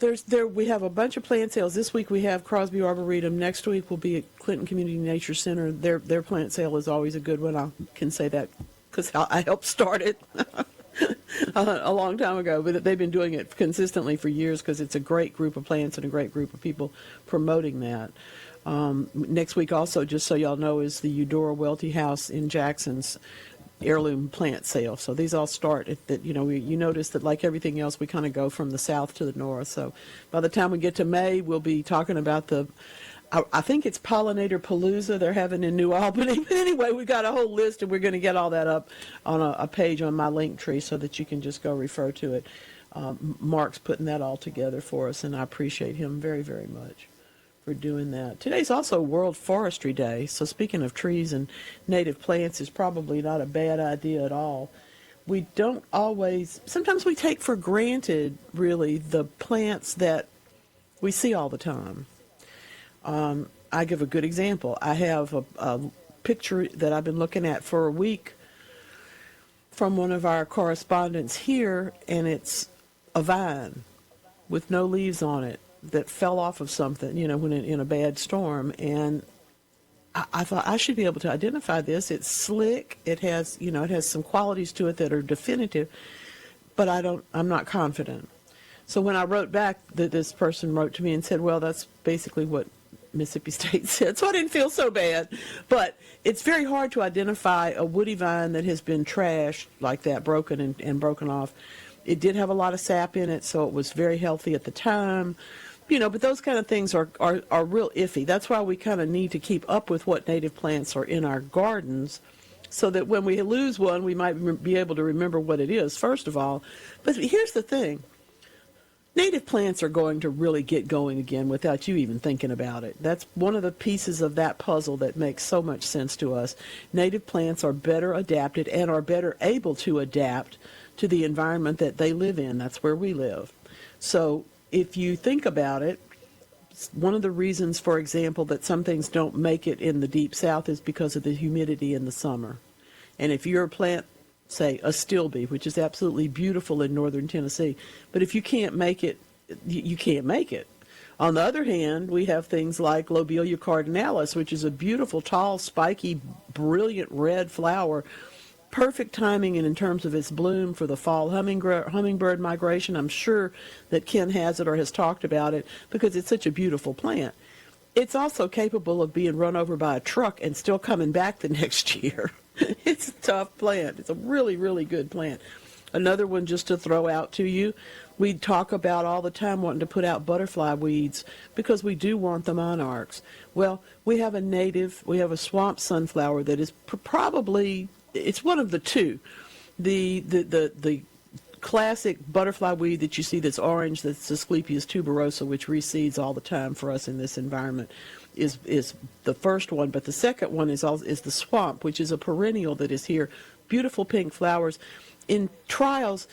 We have a bunch of plant sales. This week we have Crosby Arboretum. Next week will be at Clinton Community Nature Center. Their plant sale is always a good one. I can say that because I helped start it a long time ago. But they've been doing it consistently for years because it's a great group of plants and a great group of people promoting that. Next week also, just so y'all know, is the Eudora Welty House in Jackson's heirloom plant sale. So these all start at that. You notice that, like everything else, we kind of go from the south to the north. So by the time we get to May, we'll be talking about I think it's Pollinator Palooza they're having in New Albany. But anyway, we got a whole list, and we're going to get all that up on a page on my link tree so that you can just go refer to it. Mark's putting that all together for us, and I appreciate him very, very much for doing that. Today's also World Forestry Day, so speaking of trees and native plants is probably not a bad idea at all. We don't always, sometimes we take for granted, really, the plants that we see all the time. I give a good example. I have a picture that I've been looking at for a week from one of our correspondents here, and it's a vine with no leaves on it that fell off of something, when in a bad storm. And I thought I should be able to identify this. It's slick. It has, it has some qualities to it that are definitive, but I'm not confident. So when I wrote back, this person wrote to me and said, well, that's basically what Mississippi State said. So I didn't feel so bad, but it's very hard to identify a woody vine that has been trashed like that, broken and broken off. It did have a lot of sap in it, so it was very healthy at the time. But those kind of things are real iffy. That's why we kind of need to keep up with what native plants are in our gardens so that when we lose one, we might be able to remember what it is, first of all. But here's the thing. Native plants are going to really get going again without you even thinking about it. That's one of the pieces of that puzzle that makes so much sense to us. Native plants are better adapted and are better able to adapt to the environment that they live in. That's where we live. So if you think about it, one of the reasons, for example, that some things don't make it in the deep south is because of the humidity in the summer. And if you're a plant, say a stilby, which is absolutely beautiful in northern Tennessee, but if you can't make it, you can't make it. On the other hand, we have things like Lobelia cardinalis, which is a beautiful, tall, spiky, brilliant red flower. Perfect timing in terms of its bloom for the fall hummingbird migration. I'm sure that Ken has it or has talked about it because it's such a beautiful plant. It's also capable of being run over by a truck and still coming back the next year. It's a tough plant. It's a really, really good plant. Another one just to throw out to you, we talk about all the time wanting to put out butterfly weeds because we do want the monarchs. Well, we have a swamp sunflower that is probably, it's one of the two. The classic butterfly weed that you see that's orange, that's Asclepias tuberosa, which reseeds all the time for us in this environment, is the first one. But the second one is the swamp, which is a perennial that is here. Beautiful pink flowers. In trials,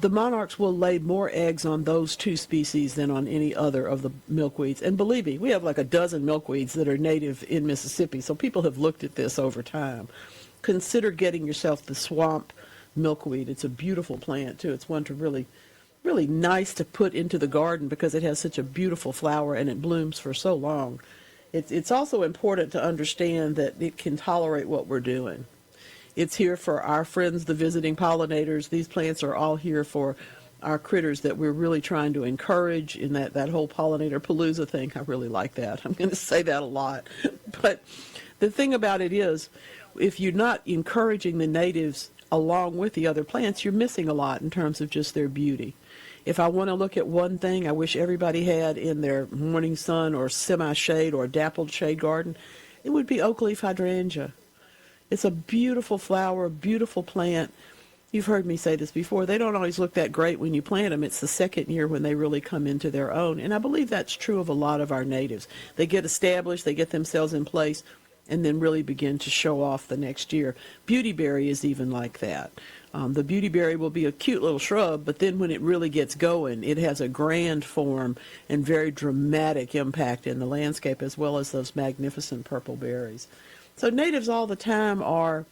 the monarchs will lay more eggs on those two species than on any other of the milkweeds. And believe me, we have like a dozen milkweeds that are native in Mississippi, so people have looked at this over time. Consider getting yourself the swamp milkweed. It's a beautiful plant, too. It's one to really, really nice to put into the garden because it has such a beautiful flower and it blooms for so long. It's also important to understand that it can tolerate what we're doing. It's here for our friends, the visiting pollinators. These plants are all here for our critters that we're really trying to encourage in that whole pollinator palooza thing. I really like that. I'm going to say that a lot. But the thing about it is, if you're not encouraging the natives along with the other plants, you're missing a lot in terms of just their beauty. If I want to look at one thing I wish everybody had in their morning sun or semi-shade or dappled shade garden, it would be oak leaf hydrangea. It's a beautiful flower, a beautiful plant. You've heard me say this before. They don't always look that great when you plant them. It's the second year when they really come into their own. And I believe that's true of a lot of our natives. They get established, they get themselves in place, and then really begin to show off the next year. Beautyberry is even like that. The beautyberry will be a cute little shrub, but then when it really gets going, it has a grand form and very dramatic impact in the landscape, as well as those magnificent purple berries. So natives all the time are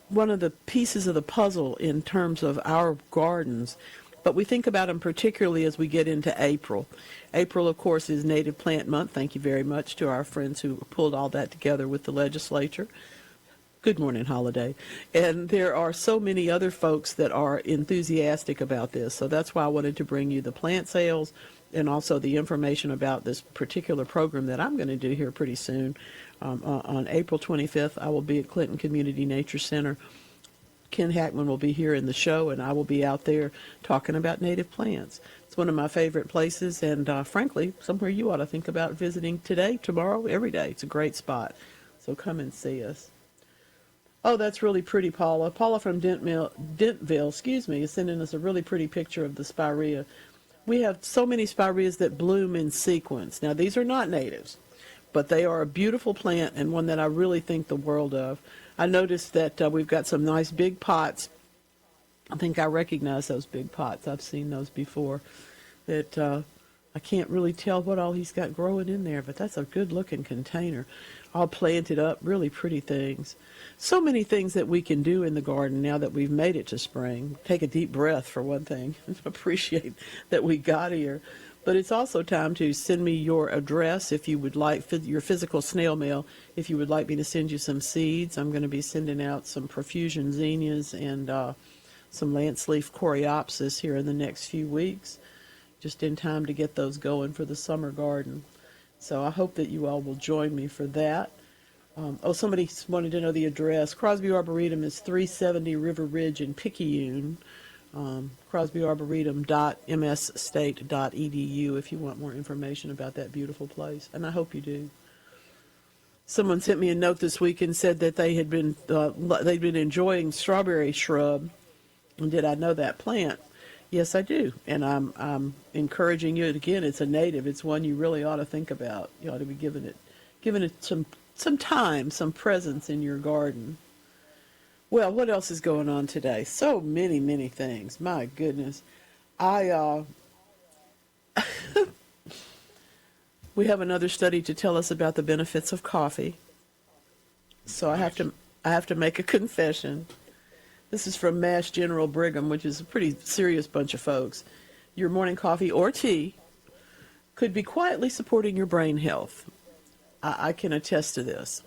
one of the pieces of the puzzle in terms of our gardens. But we think about them particularly as we get into April. April, of course, is Native Plant Month. Thank you very much to our friends who pulled all that together with the legislature. Good morning, Holiday. And there are so many other folks that are enthusiastic about this. So that's why I wanted to bring you the plant sales and also the information about this particular program that I'm going to do here pretty soon. On April 25th, I will be at Clinton Community Nature Center. Ken Hackman will be here in the show, and I will be out there talking about native plants. It's one of my favorite places, and frankly, somewhere you ought to think about visiting today, tomorrow, every day. It's a great spot. So come and see us. Oh, that's really pretty, Paula. Paula from Dentville, is sending us a really pretty picture of the spirea. We have so many spireas that bloom in sequence. Now, these are not natives, but they are a beautiful plant and one that I really think the world of. I noticed that we've got some nice big pots. I think I recognize those big pots. I've seen those before. That I can't really tell what all he's got growing in there, but that's a good-looking container. All planted up, really pretty things. So many things that we can do in the garden now that we've made it to spring. Take a deep breath, for one thing. Appreciate that we got here. But it's also time to send me your address if you would like, your physical snail mail, if you would like me to send you some seeds. I'm going to be sending out some profusion zinnias and some lance leaf coreopsis here in the next few weeks, just in time to get those going for the summer garden. So I hope that you all will join me for that. Somebody wanted to know the address. Crosby Arboretum is 370 River Ridge in Picayune. crosbyarboretum.msstate.edu if you want more information about that beautiful place, and I hope you do. Someone sent me a note this week and said that they'd been enjoying strawberry shrub, and did I know that plant? Yes, I do, and I'm encouraging you. Again, it's a native. It's one you really ought to think about. You ought to be giving it some time, some presence in your garden. Well, what else is going on today? So many, many things. My goodness. We have another study to tell us about the benefits of coffee. So I have to make a confession. This is from Mass General Brigham, which is a pretty serious bunch of folks. Your morning coffee or tea could be quietly supporting your brain health. I can attest to this.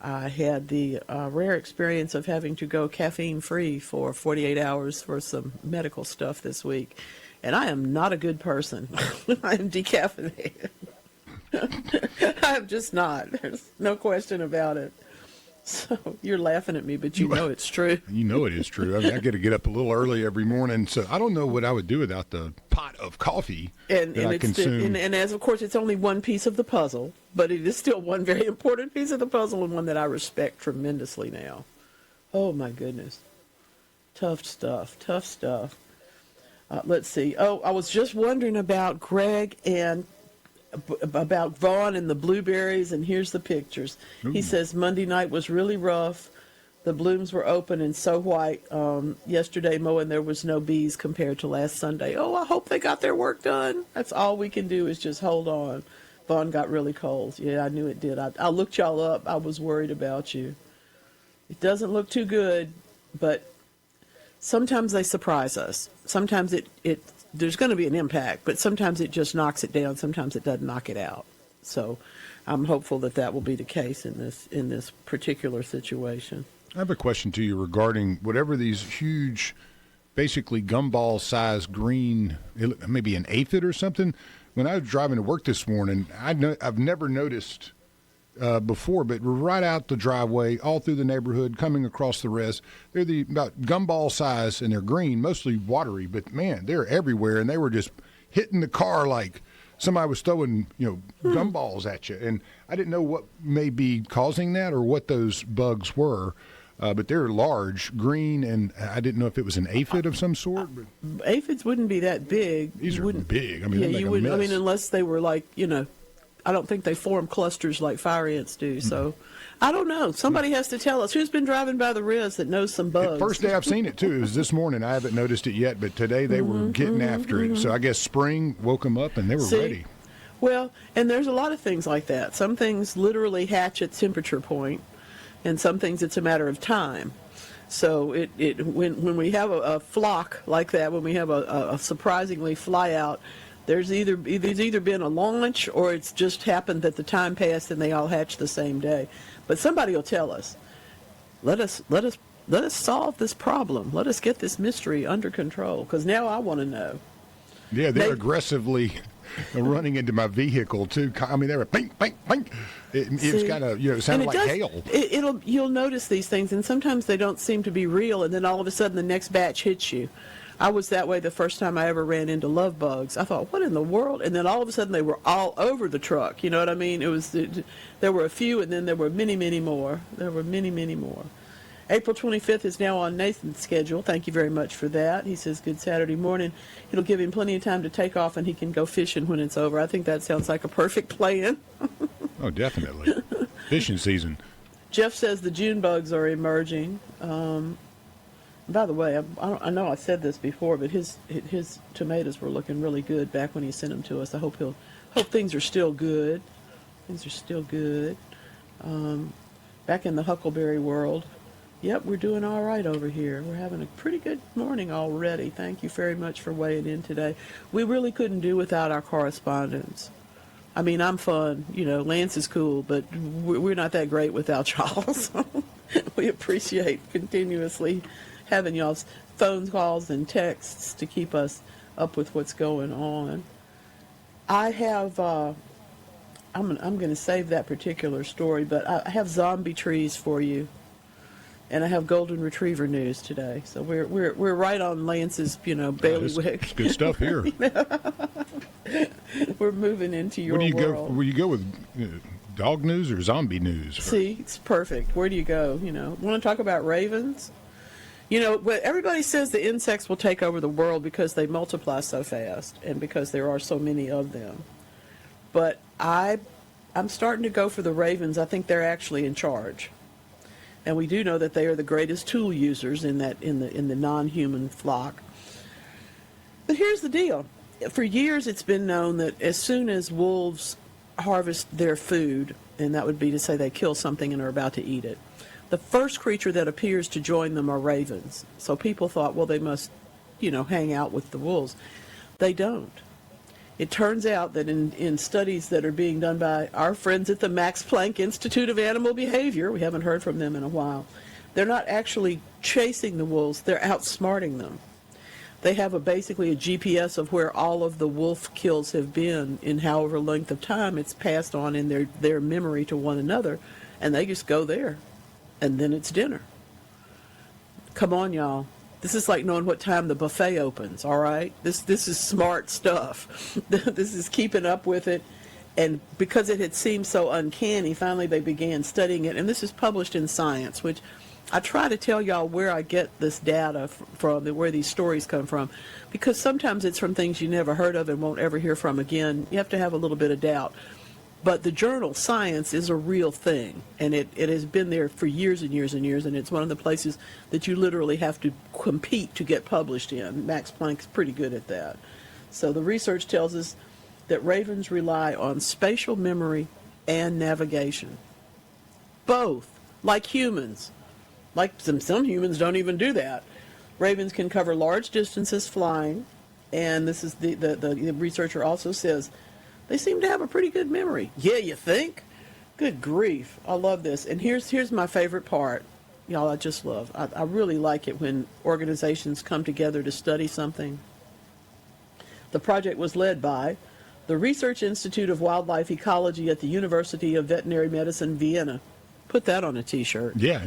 I had the rare experience of having to go caffeine-free for 48 hours for some medical stuff this week, and I am not a good person. I am decaffeinated. I'm just not. There's no question about it. So you're laughing at me, but you know it's true. You know it is true. I mean, I got to get up a little early every morning, so I don't know what I would do without the pot of coffee that I consume. And as, of course, it's only one piece of the puzzle, but it is still one very important piece of the puzzle and one that I respect tremendously now. Oh, my goodness. Tough stuff. Let's see. Oh, I was just wondering about Greg and about Vaughn and the blueberries, and here's the pictures. Ooh. He says Monday night was really rough. The blooms were open and so white. Yesterday mowing, there was no bees compared to last Sunday. Oh, I hope they got their work done. That's all we can do is just hold on. Vaughn got really cold. Yeah, I knew it did. I looked y'all up. I was worried about you. It doesn't look too good, but sometimes they surprise us. Sometimes there's going to be an impact, but sometimes it just knocks it down. Sometimes it doesn't knock it out. So I'm hopeful that will be the case in this particular situation. I have a question to you regarding whatever these huge, basically gumball-sized green, maybe an aphid or something. When I was driving to work this morning, I've never noticed before, but right out the driveway, all through the neighborhood, coming across the res. They're about gumball size, and they're green, mostly watery, but man, they're everywhere, and they were just hitting the car like somebody was throwing, gumballs at you. And I didn't know what may be causing that or what those bugs were, but they're large, green, and I didn't know if it was an aphid of some sort. But aphids wouldn't be that big. These are big. I mean, yeah, they make you a wouldn't. mess. I mean, unless they were like, I don't think they form clusters like fire ants do. So I don't know. Somebody has to tell us. Who's been driving by the res that knows some bugs? The first day I've seen it, too, is this morning. I haven't noticed it yet, but today they were getting after it. So I guess spring woke them up, and they were ready. Well, and there's a lot of things like that. Some things literally hatch at temperature point, and some things it's a matter of time. So when we have a flock like that, when we have a surprisingly fly out, there's either been a launch or it's just happened that the time passed and they all hatched the same day. But somebody will tell us, let us solve this problem. Let us get this mystery under control, because now I want to know. Yeah, they're aggressively running into my vehicle too. I mean, they were ping, ping, ping. It was kind of, it sounded like hail. You'll notice these things, and sometimes they don't seem to be real, and then all of a sudden the next batch hits you. I was that way the first time I ever ran into love bugs. I thought, what in the world? And then all of a sudden they were all over the truck. You know what I mean? There were a few, and then there were many, many more. There were many, many more. April 25th is now on Nathan's schedule. Thank you very much for that. He says, good Saturday morning. It'll give him plenty of time to take off, and he can go fishing when it's over. I think that sounds like a perfect plan. Oh, definitely. Fishing season. Jeff says the June bugs are emerging. By the way, I know I said this before, but his tomatoes were looking really good back when he sent them to us. I hope things are still good. Things are still good. Back in the huckleberry world, yep, we're doing all right over here. We're having a pretty good morning already. Thank you very much for weighing in today. We really couldn't do without our correspondents. I mean, I'm fun. Lance is cool, but we're not that great without y'all. So we appreciate continuously having y'all's phone calls and texts to keep us up with what's going on. I have, I'm going to save that particular story, but I have zombie trees for you, and I have golden retriever news today. So we're right on Lance's, bailiwick. Good stuff here. We're moving into your world. Where you go with dog news or zombie news? See, it's perfect. Where do you go? Want to talk about ravens? Everybody says the insects will take over the world because they multiply so fast and because there are so many of them. But I'm starting to go for the ravens. I think they're actually in charge. And we do know that they are the greatest tool users in the non-human flock. But here's the deal. For years it's been known that as soon as wolves harvest their food, and that would be to say they kill something and are about to eat it, the first creature that appears to join them are ravens. So people thought, well, they must, hang out with the wolves. They don't. It turns out that in studies that are being done by our friends at the Max Planck Institute of Animal Behavior, we haven't heard from them in a while, they're not actually chasing the wolves, they're outsmarting them. They have basically a GPS of where all of the wolf kills have been in however length of time it's passed on in their memory to one another, and they just go there. And then it's dinner. Come on, y'all. This is like knowing what time the buffet opens, all right? This is smart stuff. This is keeping up with it. And because it had seemed so uncanny, finally they began studying it. And this is published in Science, which I try to tell y'all where I get this data from, where these stories come from. Because sometimes it's from things you never heard of and won't ever hear from again. You have to have a little bit of doubt. But the journal Science is a real thing, and it has been there for years and years and years, and it's one of the places that you literally have to compete to get published in. Max Planck's pretty good at that. So the research tells us that ravens rely on spatial memory and navigation. Both, like humans. Like some humans don't even do that. Ravens can cover large distances flying, and this is the researcher also says, they seem to have a pretty good memory. Yeah, you think? Good grief. I love this. And here's my favorite part. Y'all, I just love. I really like it when organizations come together to study something. The project was led by the Research Institute of Wildlife Ecology at the University of Veterinary Medicine, Vienna. Put that on a T-shirt. Yeah,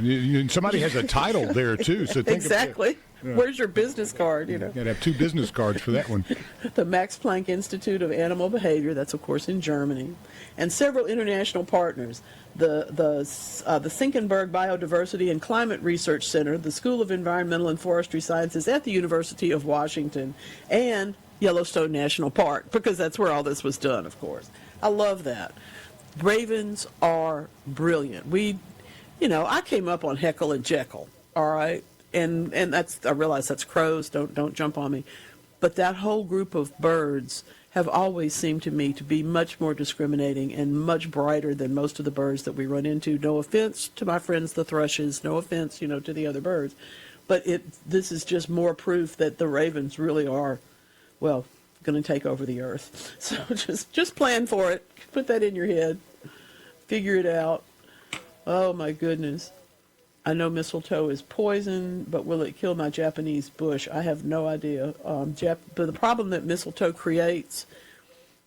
somebody has a title there, too. So think exactly. Where's your business card? You got to have 2 business cards for that one. The Max Planck Institute of Animal Behavior, that's of course in Germany, and several international partners. The Senckenberg Biodiversity and Climate Research Center, the School of Environmental and Forestry Sciences at the University of Washington, and Yellowstone National Park, because that's where all this was done, of course. I love that. Ravens are brilliant. I came up on Heckle and Jekyll, all right? And I realize that's crows, don't jump on me. But that whole group of birds have always seemed to me to be much more discriminating and much brighter than most of the birds that we run into. No offense to my friends the thrushes, no offense, to the other birds, but this is just more proof that the ravens really are, well, going to take over the earth. So just plan for it. Put that in your head. Figure it out. Oh my goodness. I know mistletoe is poison, but will it kill my Japanese bush? I have no idea. But the problem that mistletoe creates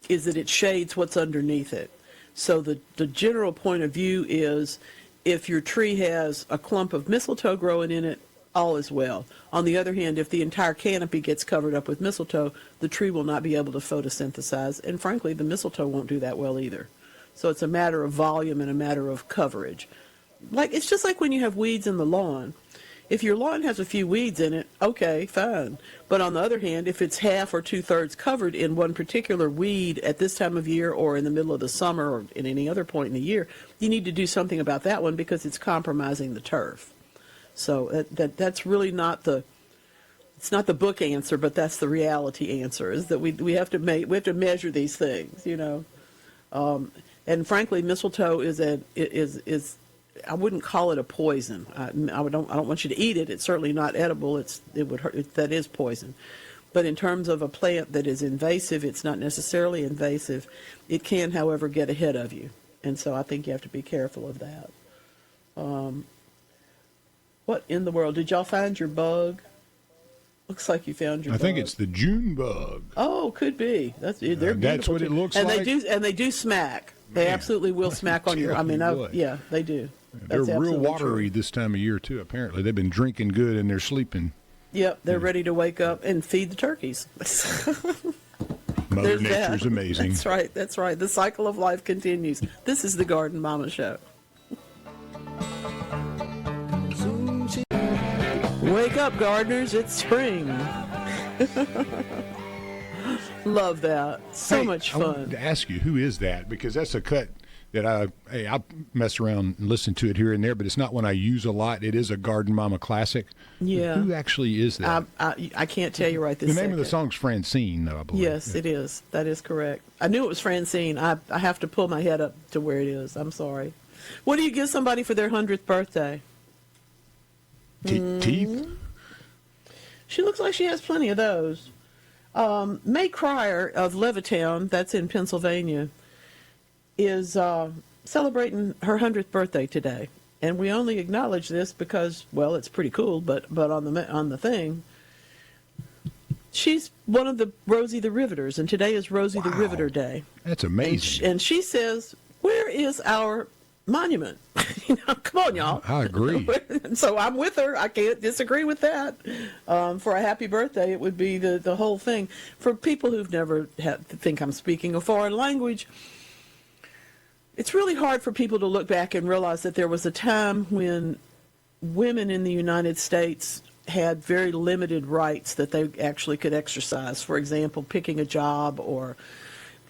is that it shades what's underneath it. So the general point of view is if your tree has a clump of mistletoe growing in it, all is well. On the other hand, if the entire canopy gets covered up with mistletoe, the tree will not be able to photosynthesize, and frankly, the mistletoe won't do that well either. So it's a matter of volume and a matter of coverage. It's just like when you have weeds in the lawn. If your lawn has a few weeds in it, okay, fine. But on the other hand, if it's half or 2/3 covered in one particular weed at this time of year or in the middle of the summer or in any other point in the year, you need to do something about that one because it's compromising the turf. So that's really it's not the book answer, but that's the reality answer, is that we have to measure these things, and frankly, mistletoe is I wouldn't call it a poison. I don't want you to eat it. It's certainly not edible. It would hurt. That is poison. But in terms of a plant that is invasive, it's not necessarily invasive. It can, however, get ahead of you, and so I think you have to be careful of that. What in the world? Did y'all find your bug? Looks like you found your bug. I think it's the June bug. Oh, could be. They're beautiful. That's what it looks and like. They do smack. They absolutely will smack on your. Yeah, they do. They're That's real watery true. this time of year too. Apparently, they've been drinking good and they're sleeping. Yep, they're ready to wake up and feed the turkeys. Mother Nature's amazing. That's right. The cycle of life continues. This is the Garden Mama Show. Wake up, gardeners! It's spring. Love that. So much fun. I wanted to ask you, who is that? Because that's a cut that I mess around and listen to it here and there, but it's not one I use a lot. It is a Garden Mama classic. Yeah. Who actually is that? I can't tell you right this second. The name of the song's Francine, though, I believe. Yes, it is. That is correct. I knew it was Francine. I have to pull my head up to where it is. I'm sorry. What do you give somebody for their 100th birthday? Teeth? She looks like she has plenty of those. May Cryer of Levittown, that's in Pennsylvania, is celebrating her 100th birthday today. And we only acknowledge this because, well, it's pretty cool, but on the thing, she's one of the Rosie the Riveters, and today is Rosie the Riveter Day. That's amazing. And she says, where is our monument? Come on, y'all. I agree. So I'm with her. I can't disagree with that. For a happy birthday, it would be the whole thing. For people who've never think I'm speaking a foreign language, it's really hard for people to look back and realize that there was a time when women in the United States had very limited rights that they actually could exercise. For example, picking a job or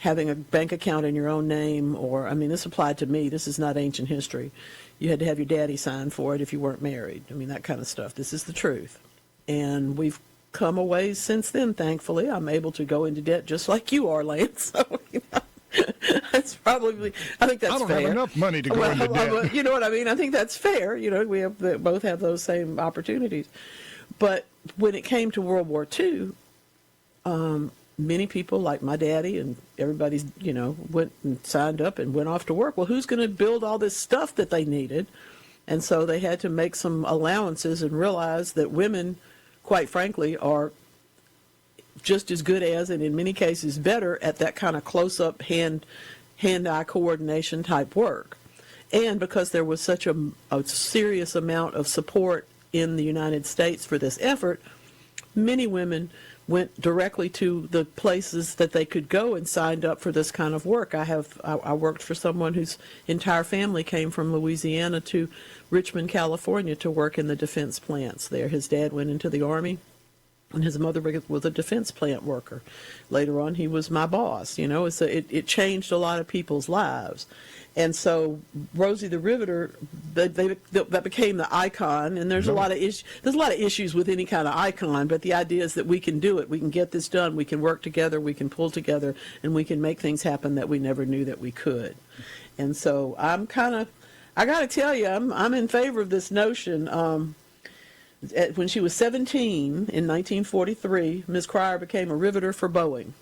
having a bank account in your own name, or, this applied to me. This is not ancient history. You had to have your daddy sign for it if you weren't married. that kind of stuff. This is the truth. And we've come a ways since then, thankfully. I'm able to go into debt just like you are, Lance. So, that's probably, I think that's fair. I don't have enough money to go into debt. You know what I mean? I think that's fair. We both have those same opportunities. But when it came to World War II, many people, like my daddy and everybody's, went and signed up and went off to work. Well, who's going to build all this stuff that they needed? And so they had to make some allowances and realize that women, quite frankly, are just as good as, and in many cases better, at that kind of close-up hand-eye coordination type work. And because there was such a serious amount of support in the United States for this effort, many women went directly to the places that they could go and signed up for this kind of work. I worked for someone whose entire family came from Louisiana to Richmond, California to work in the defense plants there. His dad went into the Army, And his mother was a defense plant worker. Later on, he was my boss. You know, it changed a lot of people's lives. And so Rosie the Riveter, that became the icon. And there's a lot of issues with any kind of icon, but the idea is that we can do it. We can get this done. We can work together. We can pull together, and we can make things happen that we never knew that we could. And so I got to tell you, I'm in favor of this notion. When she was 17 in 1943, Ms. Cryer became a riveter for Boeing.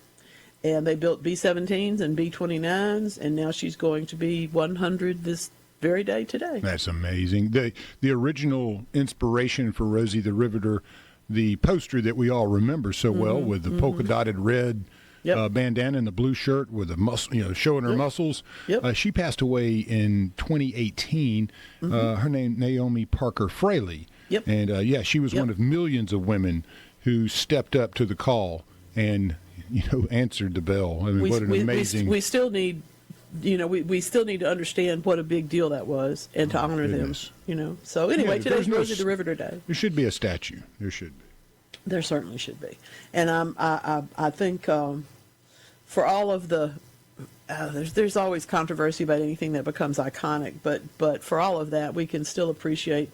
And they built B-17s and B-29s, and now she's going to be 100 this very day today. That's amazing. The original inspiration for Rosie the Riveter, the poster that we all remember so well with the polka dotted red bandana and the blue shirt with the muscle, showing her muscles. Yep. She passed away in 2018. Her name Naomi Parker Fraley. Yep. And she was one of millions of women who stepped up to the call and answered the bell. I mean, what an amazing. We still need, we still need to understand what a big deal that was and to honor them. So anyway, today's Rosie the Riveter Day. There should be a statue. There should be. There certainly should be, and I think for all of the. There's always controversy about anything that becomes iconic, but for all of that, we can still appreciate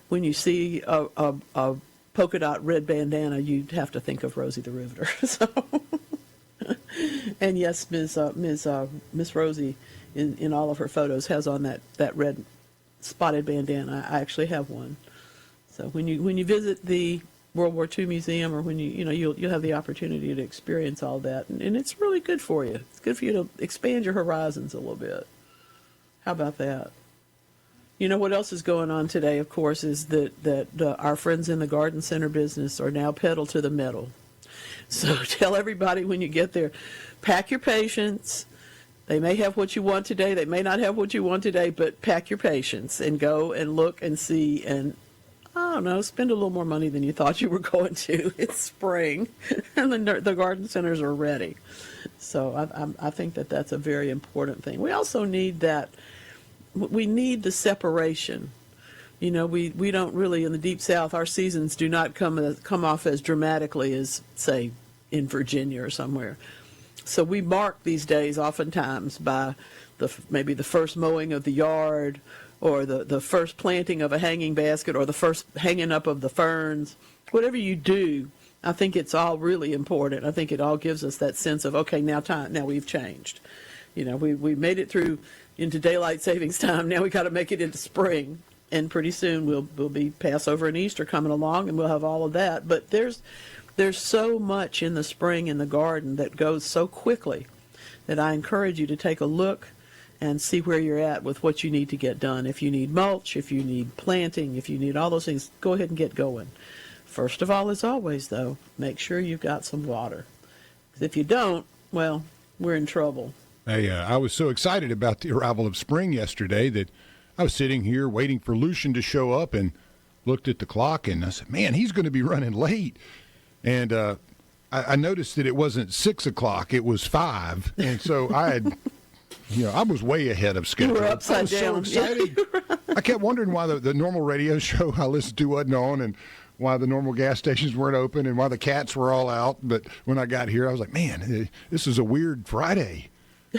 when you see a polka dot red bandana, you'd have to think of Rosie the Riveter. So, and yes, Miss Rosie, in all of her photos, has on that red spotted bandana. I actually have one. So when you visit the World War II Museum, or when you'll have the opportunity to experience all that, and it's really good for you. It's good for you to expand your horizons a little bit. How about that? You know what else is going on today, of course, is that our friends in the garden center business are now pedal to the metal. So tell everybody when you get there, pack your patience. They may have what you want today. They may not have what you want today, but pack your patience and go and look and see and, I don't know, spend a little more money than you thought you were going to. It's spring, and the garden centers are ready. So I think that's a very important thing. We also need that. We need the separation. We don't really, in the Deep South, our seasons do not come off as dramatically as, say, in Virginia or somewhere. So we mark these days oftentimes by maybe the first mowing of the yard, or the first planting of a hanging basket, or the first hanging up of the ferns. Whatever you do, I think it's all really important. I think it all gives us that sense of, okay, now we've changed. We made it through into daylight savings time. Now we got to make it into spring, and pretty soon we'll be Passover and Easter coming along, and we'll have all of that. But there's so much in the spring in the garden that goes so quickly that I encourage you to take a look and see where you're at with what you need to get done. If you need mulch, if you need planting, if you need all those things, go ahead and get going. First of all, as always, though, make sure you've got some water. If you don't, well, we're in trouble. Hey, I was so excited about the arrival of spring yesterday that I was sitting here waiting for Lucian to show up and looked at the clock, and I said, man, he's going to be running late. And I noticed that it wasn't 6 o'clock, it was 5. And so I was way ahead of schedule. You were upside I was down. so excited. I kept wondering why the normal radio show I listened to wasn't on, and why the normal gas stations weren't open, and why the cats were all out. But when I got here, I was like, man, this is a weird Friday.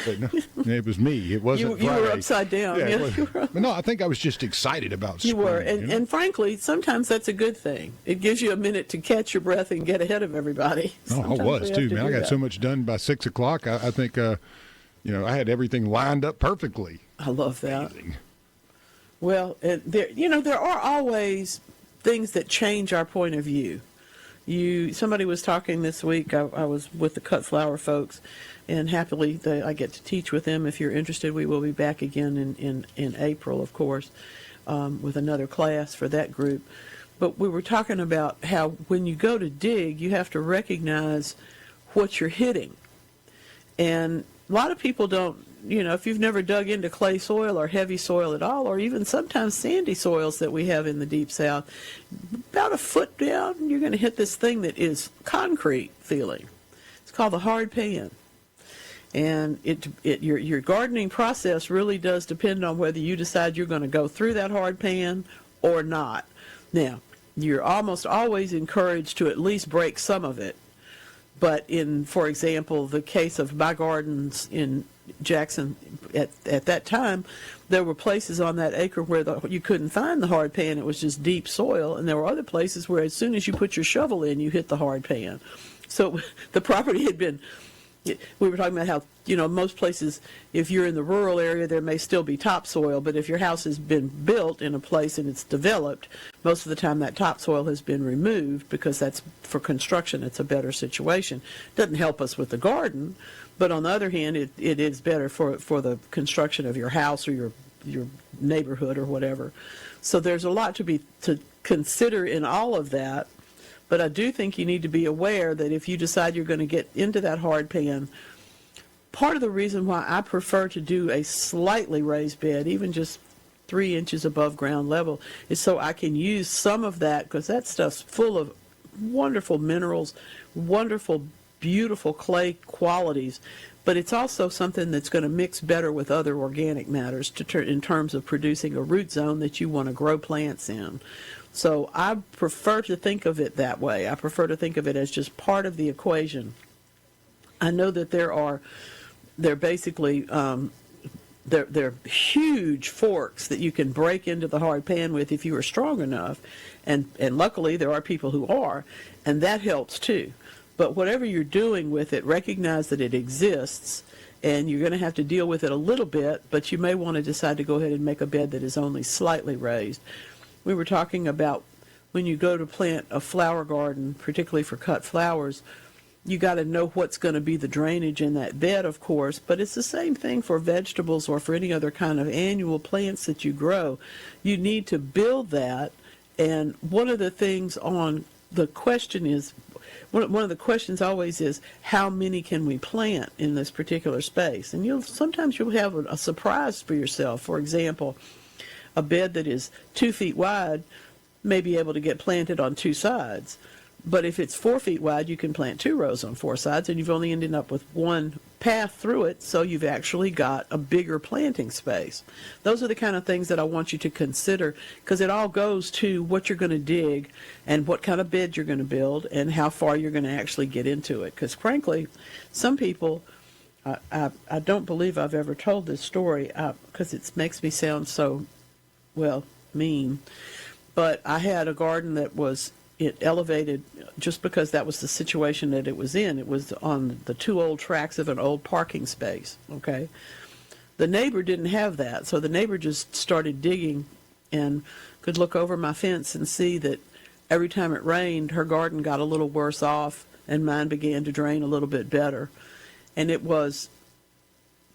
But no, it was me. It wasn't you Friday. were upside down. Yeah, but no, I think I was just excited about spring. You were, and frankly, sometimes that's a good thing. It gives you a minute to catch your breath and get ahead of everybody. Oh, I was too, man. I got so much done by 6 o'clock. I think, I had everything lined up perfectly. I love that. Amazing. Well, there are always things that change our point of view. Somebody was talking this week. I was with the Cut Flower folks, and happily I get to teach with them. If you're interested, we will be back again in April, of course, with another class for that group. But we were talking about how when you go to dig, you have to recognize what you're hitting. And a lot of people don't, if you've never dug into clay soil or heavy soil at all, or even sometimes sandy soils that we have in the Deep South, about a foot down, you're going to hit this thing that is concrete feeling. It's called the hard pan. And your gardening process really does depend on whether you decide you're going to go through that hard pan or not. Now, you're almost always encouraged to at least break some of it. But in, for example, the case of my gardens in Jackson, at that time, there were places on that acre where you couldn't find the hard pan. It was just deep soil. And there were other places where as soon as you put your shovel in, you hit the hard pan. So the property had been, we were talking about how, most places, if you're in the rural area, there may still be topsoil, but if your house has been built in a place and it's developed, most of the time that topsoil has been removed because that's, for construction, it's a better situation. Doesn't help us with the garden, but on the other hand, it is better for the construction of your house or your neighborhood or whatever. So there's a lot to consider in all of that, but I do think you need to be aware that if you decide you're going to get into that hard pan, part of the reason why I prefer to do a slightly raised bed, even just 3 inches above ground level, is so I can use some of that, because that stuff's full of wonderful minerals, wonderful, beautiful clay qualities, but it's also something that's going to mix better with other organic matters in terms of producing a root zone that you want to grow plants in. So I prefer to think of it that way. I prefer to think of it as just part of the equation. I know that they're basically, they're huge forks that you can break into the hard pan with if you are strong enough, and luckily there are people who are, and that helps too. But whatever you're doing with it, recognize that it exists, and you're going to have to deal with it a little bit, but you may want to decide to go ahead and make a bed that is only slightly raised. We were talking about when you go to plant a flower garden, particularly for cut flowers, you got to know what's going to be the drainage in that bed, of course, but it's the same thing for vegetables or for any other kind of annual plants that you grow. You need to build that, and one of the things on the question is, one of the questions always is, how many can we plant in this particular space? And sometimes you'll have a surprise for yourself. For example, a bed that is 2 feet wide may be able to get planted on 2 sides. But if it's 4 feet wide, you can plant 2 rows on 4 sides, and you've only ended up with one path through it, so you've actually got a bigger planting space. Those are the kind of things that I want you to consider, because it all goes to what you're going to dig and what kind of bed you're going to build and how far you're going to actually get into it. Because frankly, some people, I don't believe I've ever told this story because it makes me sound so, mean, but I had a garden that was elevated just because that was the situation that it was in. It was on the 2 old tracks of an old parking space, okay? The neighbor didn't have that, so the neighbor just started digging and could look over my fence and see that every time it rained, her garden got a little worse off and mine began to drain a little bit better. And it was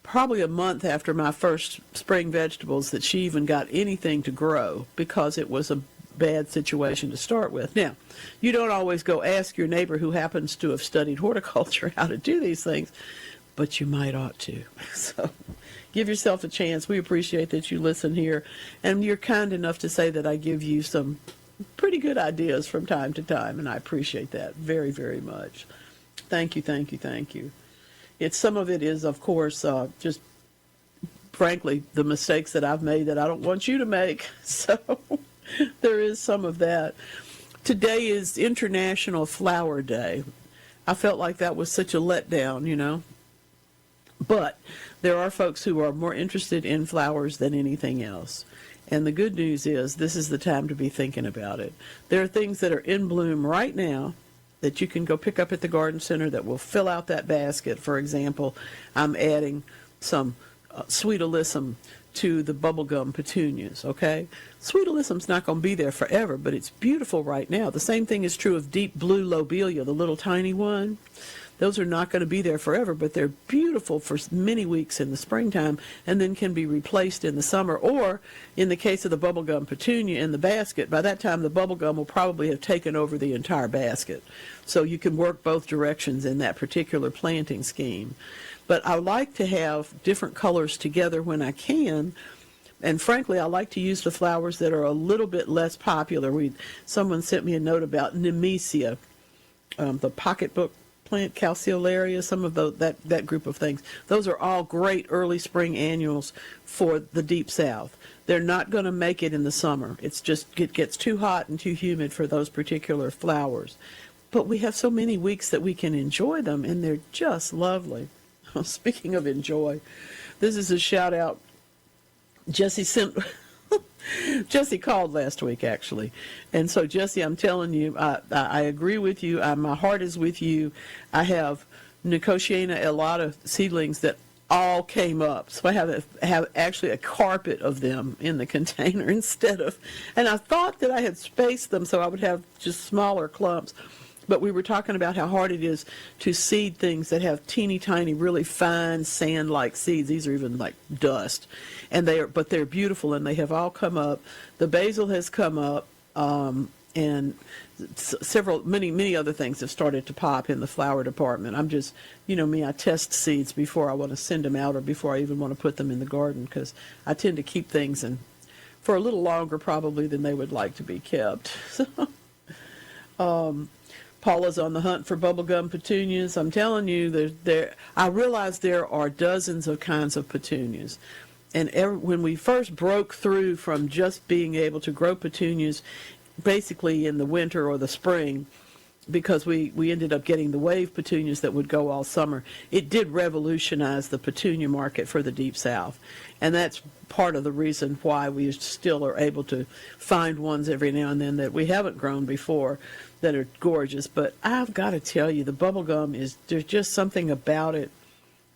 probably a month after my first spring vegetables that she even got anything to grow, because it was a bad situation to start with. Now, you don't always go ask your neighbor who happens to have studied horticulture how to do these things, but you might ought to. So give yourself a chance. We appreciate that you listen here, and you're kind enough to say that I give you some pretty good ideas from time to time, and I appreciate that very, very much. Thank you, thank you, thank you. Some of it is, of course, just frankly the mistakes that I've made that I don't want you to make. So there is some of that. Today is International Flower Day. I felt like that was such a letdown, But there are folks who are more interested in flowers than anything else. And the good news is this is the time to be thinking about it. There are things that are in bloom right now that you can go pick up at the garden center that will fill out that basket. For example, I'm adding some sweet alyssum to the bubblegum petunias, okay? Sweet alyssum's not going to be there forever, but it's beautiful right now. The same thing is true of deep blue lobelia, the little tiny one. Those are not going to be there forever, but they're beautiful for many weeks in the springtime and then can be replaced in the summer. Or, in the case of the bubblegum petunia in the basket, by that time the bubblegum will probably have taken over the entire basket. So you can work both directions in that particular planting scheme. But I like to have different colors together when I can. And frankly, I like to use the flowers that are a little bit less popular. Someone sent me a note about Nemesia, the pocketbook plant, calceolaria, some of that group of things. Those are all great early spring annuals for the Deep South. They're not going to make it in the summer. It's just, it gets too hot and too humid for those particular flowers. But we have so many weeks that we can enjoy them, and they're just lovely. Speaking of enjoy, this is a shout out. Jesse sent. Jesse called last week, actually. And so, Jesse, I'm telling you, I agree with you. My heart is with you. I have Nicotiana elata seedlings that all came up. So I have actually a carpet of them in the container instead of, and I thought that I had spaced them so I would have just smaller clumps. But we were talking about how hard it is to seed things that have teeny tiny, really fine sand-like seeds. These are even like dust, and but they're beautiful, and they have all come up. The basil has come up, and many other things have started to pop in the flower department. I'm just, me, I test seeds before I want to send them out or before I even want to put them in the garden, because I tend to keep things for a little longer probably than they would like to be kept. Paula's on the hunt for bubblegum petunias. I'm telling you, I realize there are dozens of kinds of petunias. And when we first broke through from just being able to grow petunias basically in the winter or the spring, because we ended up getting the wave petunias that would go all summer, it did revolutionize the petunia market for the Deep South. And that's part of the reason why we still are able to find ones every now and then that we haven't grown before that are gorgeous. But I've got to tell you, the bubblegum there's just something about it.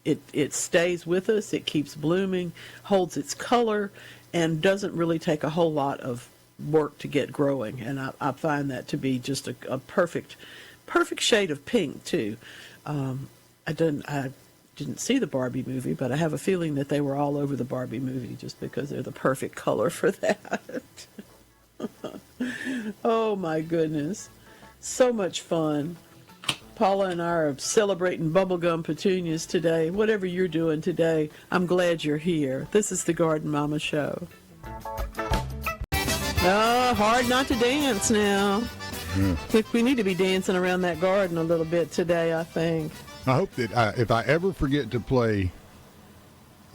It stays with us, it keeps blooming, holds its color, and doesn't really take a whole lot of work to get growing. And I find that to be just a perfect shade of pink too. I didn't see the Barbie movie, but I have a feeling that they were all over the Barbie movie just because they're the perfect color for that. Oh my goodness. So much fun. Paula and I are celebrating bubblegum petunias today. Whatever you're doing today, I'm glad you're here. This is the Garden Mama Show. Oh, hard not to dance now. Look, we need to be dancing around that garden a little bit today, I think. I hope that if I ever forget to play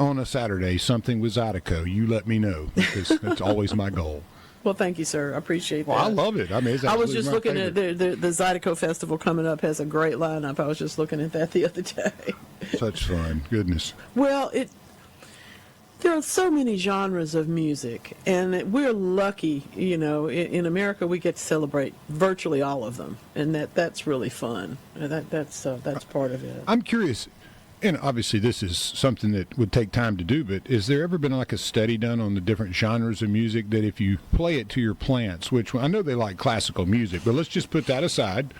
on a Saturday something with Zydeco, you let me know, because that's always my goal. Well, thank you, sir. I appreciate that. Well, I love it. I mean, it's I was just looking favorite. at the Zydeco Festival coming up has a great lineup. I was just looking at that the other day. Such fun. Goodness. Well, there are so many genres of music, and we're lucky, in America we get to celebrate virtually all of them, and that's really fun. That's part of it. I'm curious, and obviously this is something that would take time to do, but has there ever been like a study done on the different genres of music that if you play it to your plants, which I know they like classical music, but let's just put that aside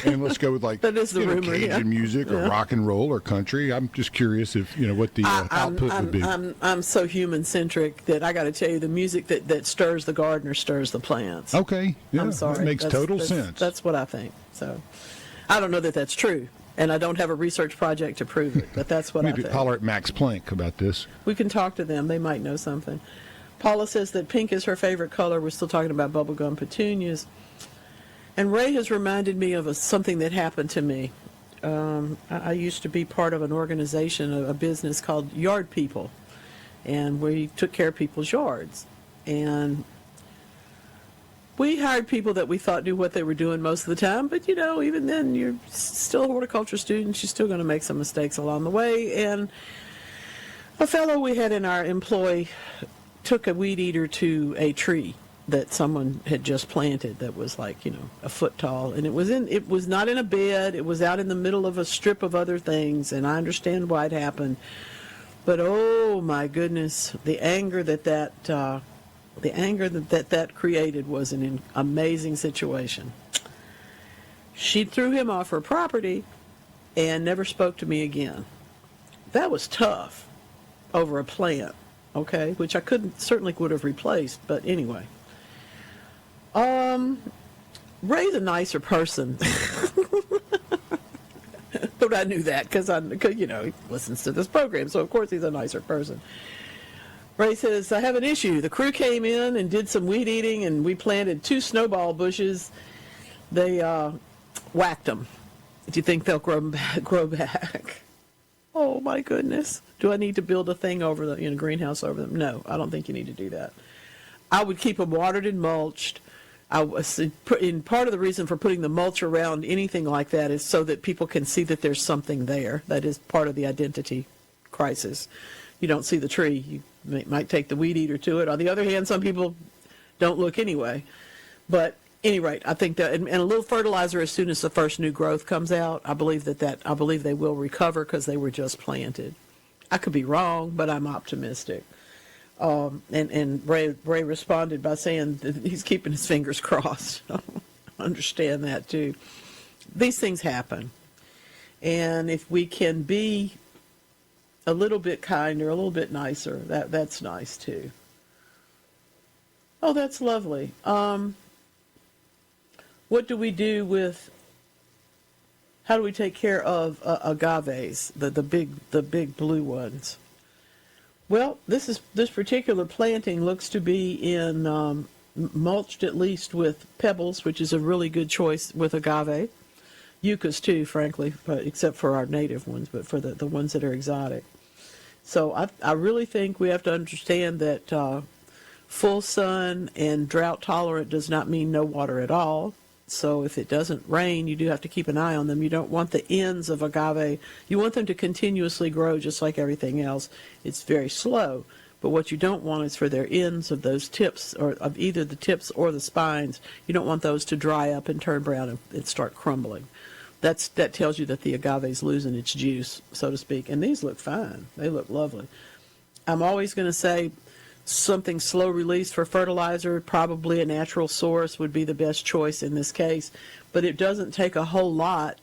and let's go with like that is the rumor, Cajun music or rock and roll or country. I'm just curious if what the output would be. I'm so human centric that I got to tell you, the music that stirs the gardener stirs the plants. Okay, yeah, I'm sorry, that makes total sense. That's what I think. So I don't know that that's true. And I don't have a research project to prove it, but that's what I think. Holler at Max Planck about this. We can talk to them. They might know something. Paula says that pink is her favorite color. We're still talking about bubblegum petunias. And Ray has reminded me of something that happened to me. I used to be part of an organization, a business called Yard People. And we took care of people's yards. And we hired people that we thought knew what they were doing most of the time, but even then, you're still a horticulture student. You're still going to make some mistakes along the way. And a fellow we had in our employ took a weed eater to a tree that someone had just planted that was like, a foot tall. And it was not in a bed. It was out in the middle of a strip of other things. And I understand why it happened. But oh my goodness, the anger that created was an amazing situation. She threw him off her property and never spoke to me again. That was tough over a plant, okay, which I certainly would have replaced, but anyway. Ray's a nicer person. But I knew that because he listens to this program, so of course he's a nicer person. Ray says, I have an issue. The crew came in and did some weed eating, and we planted 2 snowball bushes. They whacked them. Do you think they'll grow back? Oh my goodness. Do I need to build a thing over the greenhouse over them? No, I don't think you need to do that. I would keep them watered and mulched. And part of the reason for putting the mulch around anything like that is so that people can see that there's something there. That is part of the identity crisis. You don't see the tree. You might take the weed eater to it. On the other hand, some people don't look anyway. But any rate, I think that, and a little fertilizer as soon as the first new growth comes out, I believe they will recover because they were just planted. I could be wrong, but I'm optimistic. And Ray responded by saying that he's keeping his fingers crossed. I understand that too. These things happen, and if we can be a little bit kinder, a little bit nicer, that's nice too. Oh, that's lovely. What do we do with? How do we take care of agaves, the big blue ones? Well, this particular planting looks to be in mulched at least with pebbles, which is a really good choice with agave. Yuccas too, frankly, but except for our native ones, but for the ones that are exotic. So I really think we have to understand that full sun and drought tolerant does not mean no water at all. So if it doesn't rain, you do have to keep an eye on them. You don't want the ends of agave. You want them to continuously grow just like everything else. It's very slow. But what you don't want is for their ends of those tips, or of either the tips or the spines, you don't want those to dry up and turn brown and start crumbling. That tells you that the agave is losing its juice, so to speak. And these look fine. They look lovely. I'm always going to say something slow release for fertilizer, probably a natural source would be the best choice in this case, but it doesn't take a whole lot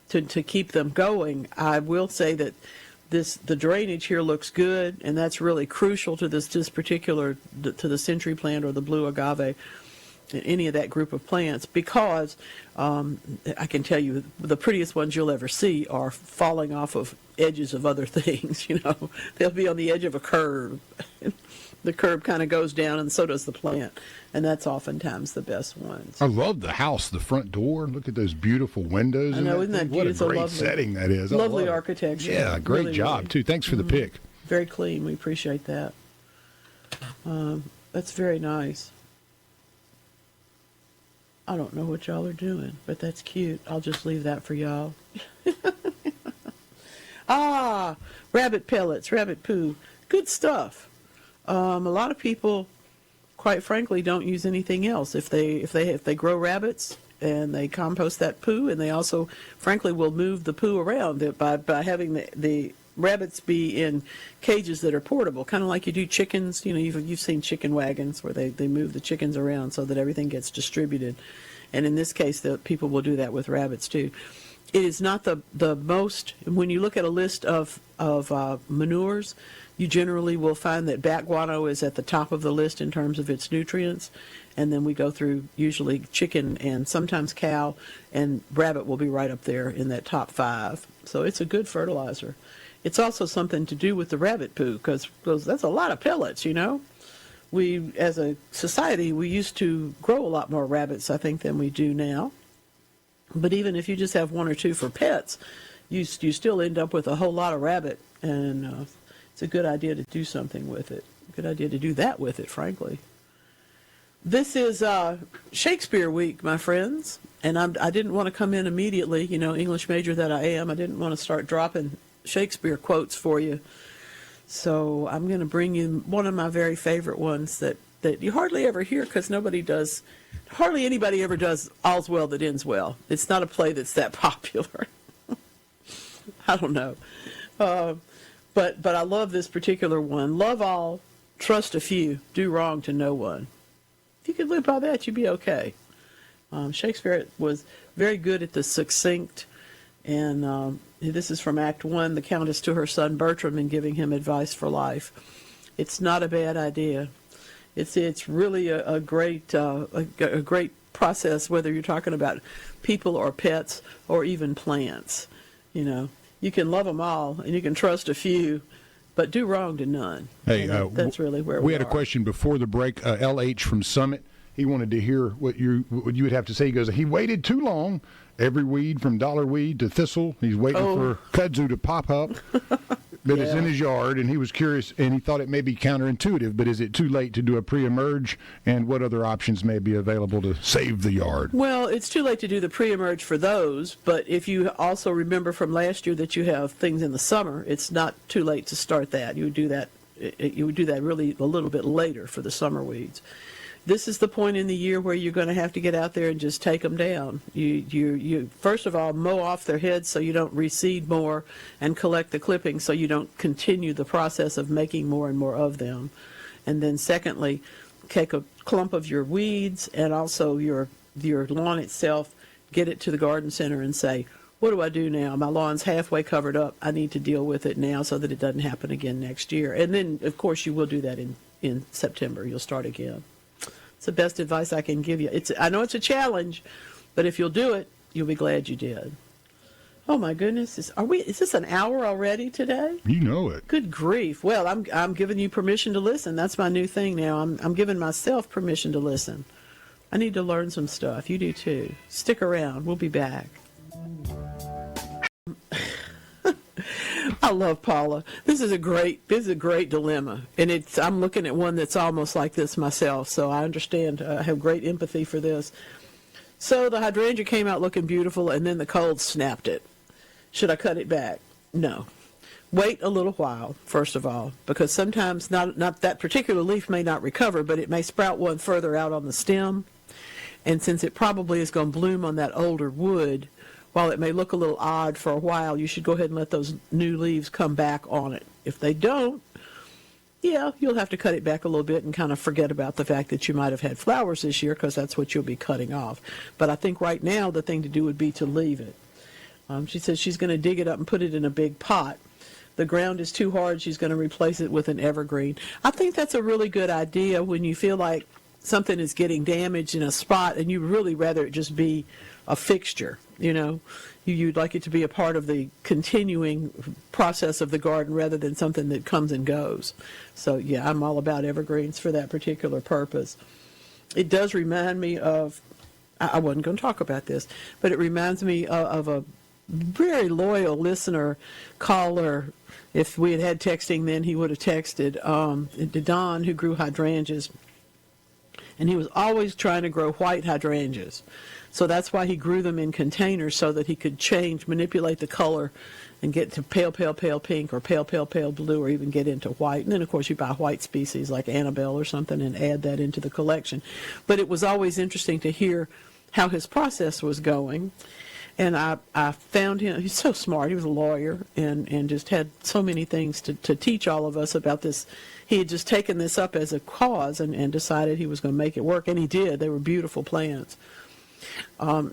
to keep them going. I will say that the drainage here looks good, and that's really crucial to this particular, to the century plant or the blue agave, any of that group of plants, because I can tell you the prettiest ones you'll ever see are falling off of edges of other things. They'll be on the edge of a curb. The curb kind of goes down, and so does the plant, and that's oftentimes the best ones. I love the house, the front door. Look at those beautiful windows. I know, isn't that beautiful? What a great lovely setting that is. Lovely architecture. Yeah, great really, job, really. too. Thanks for the pick. Very clean. We appreciate that. That's very nice. I don't know what y'all are doing, but that's cute. I'll just leave that for y'all. Rabbit pellets, rabbit poo. Good stuff. A lot of people, quite frankly, don't use anything else. If they grow rabbits and they compost that poo, and they also, frankly, will move the poo around by having the rabbits be in cages that are portable, kind of like you do chickens. You've seen chicken wagons where they move the chickens around so that everything gets distributed. And in this case, the people will do that with rabbits too. It is not the most, when you look at a list of manures, you generally will find that bat guano is at the top of the list in terms of its nutrients, and then we go through usually chicken and sometimes cow, and rabbit will be right up there in that top 5. So it's a good fertilizer. It's also something to do with the rabbit poo, because that's a lot of pellets, We, as a society, we used to grow a lot more rabbits, I think, than we do now. But even if you just have 1 or 2 for pets, you still end up with a whole lot of rabbit, and it's a good idea to do something with it. Good idea to do that with it, frankly. This is Shakespeare Week, my friends, and I didn't want to come in immediately, English major that I am. I didn't want to start dropping Shakespeare quotes for you. So I'm going to bring you one of my very favorite ones that you hardly ever hear, because hardly anybody ever does All's Well That Ends Well. It's not a play that's that popular. I don't know. But I love this particular one. Love all, trust a few, do wrong to no one. If you could live by that, you'd be okay. Shakespeare was very good at the succinct, and this is from Act 1, the Countess to her son Bertram and giving him advice for life. It's not a bad idea. It's really a great process, whether you're talking about people or pets or even plants. You can love them all, and you can trust a few, but do wrong to none. Hey, that's really where we had a question before the break. LH from Summit he wanted to hear what you would have to say. He goes, he waited too long. Every weed from dollar weed to thistle, he's waiting for kudzu to pop up. But it's in his yard, and he was curious, and he thought it may be counterintuitive, but is it too late to do a pre-emerge, and what other options may be available to save the yard? Well, it's too late to do the pre-emerge for those, but if you also remember from last year that you have things in the summer, it's not too late to start that. You would do that really a little bit later for the summer weeds. This is the point in the year where you're going to have to get out there and just take them down. You first of all mow off their heads so you don't reseed more, and collect the clippings so you don't continue the process of making more and more of them. And then secondly, take a clump of your weeds and also your lawn itself, get it to the garden center and say, what do I do now? My lawn's halfway covered up. I need to deal with it now so that it doesn't happen again next year. And then, of course, you will do that in September. You'll start again. It's the best advice I can give you. I know it's a challenge, but if you'll do it, you'll be glad you did. Oh my goodness, is this an hour already today? You know it. Good grief. Well, I'm giving you permission to listen. That's my new thing now. I'm giving myself permission to listen. I need to learn some stuff. You do too. Stick around. We'll be back. I love Paula. This is a great dilemma, and I'm looking at one that's almost like this myself, so I understand. I have great empathy for this. So the hydrangea came out looking beautiful, and then the cold snapped it. Should I cut it back? No. Wait a little while, first of all, because sometimes not that particular leaf may not recover, but it may sprout one further out on the stem, and since it probably is going to bloom on that older wood, while it may look a little odd for a while, you should go ahead and let those new leaves come back on it. If they don't, you'll have to cut it back a little bit and kind of forget about the fact that you might have had flowers this year, because that's what you'll be cutting off. But I think right now the thing to do would be to leave it. She says she's going to dig it up and put it in a big pot. The ground is too hard. She's going to replace it with an evergreen. I think that's a really good idea when you feel like something is getting damaged in a spot and you really rather it just be a fixture. You'd like it to be a part of the continuing process of the garden rather than something that comes and goes. So yeah, I'm all about evergreens for that particular purpose. It does remind me of, I wasn't going to talk about this, but it reminds me of a very loyal listener, caller. If we had had texting then, he would have texted, Don, who grew hydrangeas, and he was always trying to grow white hydrangeas. So that's why he grew them in containers, so that he could manipulate the color and get to pale, pale, pale pink or pale, pale, pale blue, or even get into white. And then, of course, you buy white species like Annabelle or something and add that into the collection. But it was always interesting to hear how his process was going. And I found him, he's so smart. He was a lawyer and just had so many things to teach all of us about this. He had just taken this up as a cause and decided he was going to make it work. And he did. They were beautiful plants.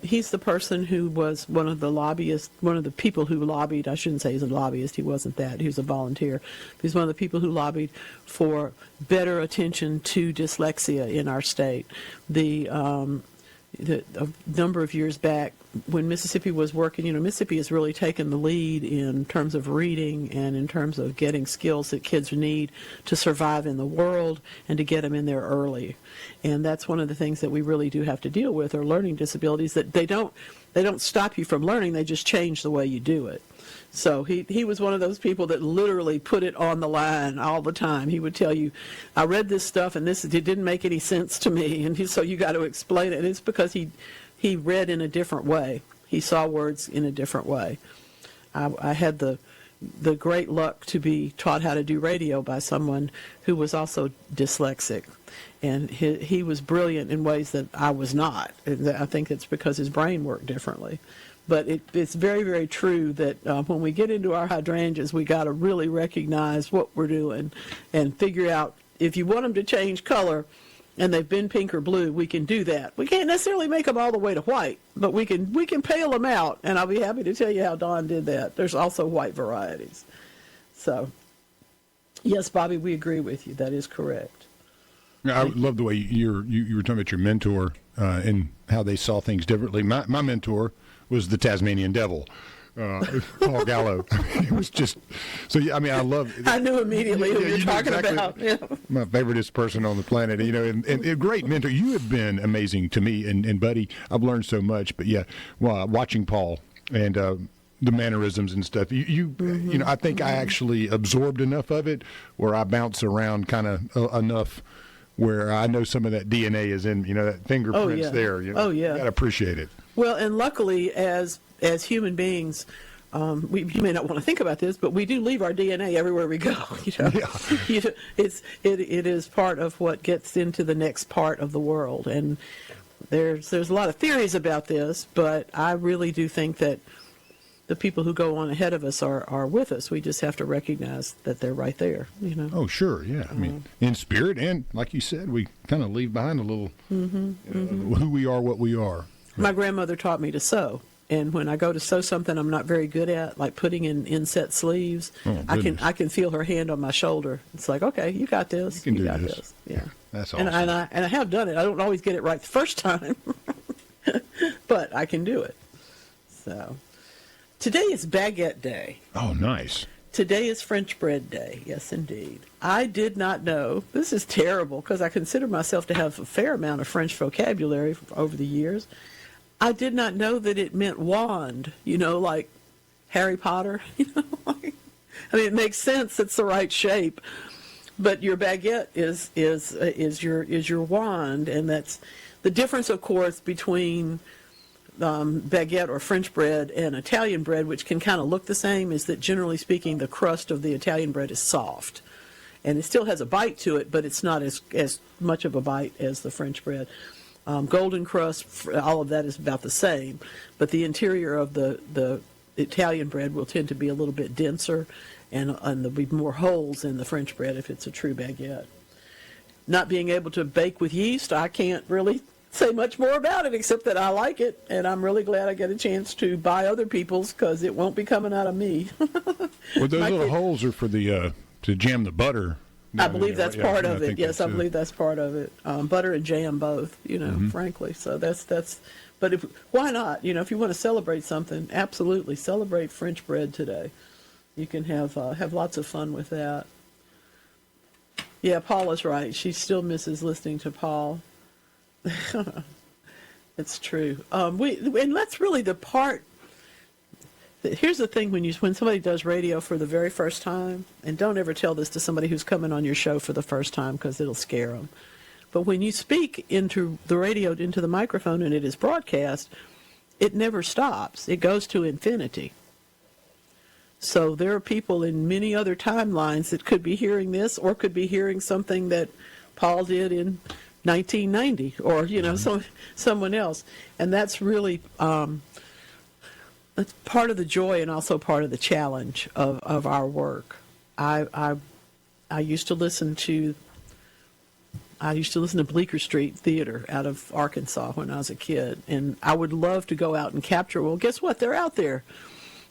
He's the person who was one of the people who lobbied. I shouldn't say he's a lobbyist. He wasn't that. He was a volunteer. He's one of the people who lobbied for better attention to dyslexia in our state. A number of years back, when Mississippi was working, Mississippi has really taken the lead in terms of reading and in terms of getting skills that kids need to survive in the world and to get them in there early. And that's one of the things that we really do have to deal with, are learning disabilities, that they don't stop you from learning, they just change the way you do it. So he was one of those people that literally put it on the line all the time. He would tell you, I read this stuff and it didn't make any sense to me, and so you got to explain it. And it's because he read in a different way. He saw words in a different way. I had the great luck to be taught how to do radio by someone who was also dyslexic. And he was brilliant in ways that I was not. And I think it's because his brain worked differently. But it's very, very true that when we get into our hydrangeas, we got to really recognize what we're doing and figure out, if you want them to change color and they've been pink or blue, we can do that. We can't necessarily make them all the way to white, but we can pale them out, and I'll be happy to tell you how Don did that. There's also white varieties. So, yes, Bobby, we agree with you. That is correct. I love the way you were talking about your mentor and how they saw things differently. My mentor was the Tasmanian devil. Paul Gallo. It was just so. Yeah, I mean, I love. I knew immediately who Yeah, you're you know talking exactly about. Yeah. My favoriteest person on the planet, you know, and a great mentor. You have been amazing to me, and buddy, I've learned so much. But yeah, well, watching Paul and the mannerisms and stuff, you know, I think I actually absorbed enough of it where I bounce around kind of enough where I know some of that DNA is in, you know, that fingerprints yeah. there. You know, Oh, yeah. You gotta appreciate it. Well, and luckily, as human beings, you may not want to think about this, but we do leave our DNA everywhere we go. You know, Yeah. it is part of what gets into the next part of the world, and there's a lot of theories about this, but I really do think that the people who go on ahead of us are with us. We just have to recognize that they're right there. You know. Oh, sure, yeah. I mean, in spirit, and like you said, we kind of leave behind a little who we are, what we are. My grandmother taught me to sew, and when I go to sew something I'm not very good at, like putting in inset sleeves, Oh, I goodness. can feel her hand on my shoulder. It's like, okay, you got this. You can do got this. Yeah, That's awesome. and I have done it. I don't always get it right the first time, but I can do it. So today is Baguette Day. Oh, nice. Today is French bread day. Yes, indeed. I did not know. This is terrible because I consider myself to have a fair amount of French vocabulary over the years. I did not know that it meant wand, you know, like Harry Potter. You know, like, I mean, it makes sense. It's the right shape. But your baguette is your wand, and that's the difference, of course, between baguette or French bread and Italian bread, which can kind of look the same, is that generally speaking, the crust of the Italian bread is soft. And it still has a bite to it, but it's not as much of a bite as the French bread. Golden crust, all of that is about the same. But the interior of the Italian bread will tend to be a little bit denser, and there'll be more holes in the French bread if it's a true baguette. Not being able to bake with yeast, I can't really say much more about it except that I like it, and I'm really glad I get a chance to buy other people's because it won't be coming out of me. Well, those little holes are for the to jam the butter. I believe that's part of it. think Yes, that's I believe that's part of it. Butter and jam both, you know, frankly. So that's. But why not? You know, if you want to celebrate something, absolutely celebrate French bread today. You can have lots of fun with that. Yeah, Paul is right. She still misses listening to Paul. It's true. And that's really the part. Here's the thing: when somebody does radio for the very first time, and don't ever tell this to somebody who's coming on your show for the first time because it'll scare them. But when you speak into the radio, into the microphone, and it is broadcast, it never stops. It goes to infinity. So there are people in many other timelines that could be hearing this, or could be hearing something that Paul did in 1990, or someone else, and that's really. That's part of the joy and also part of the challenge of our work. I used to listen to Bleecker Street Theater out of Arkansas when I was a kid, and I would love to go out and capture. Well, guess what? They're out there.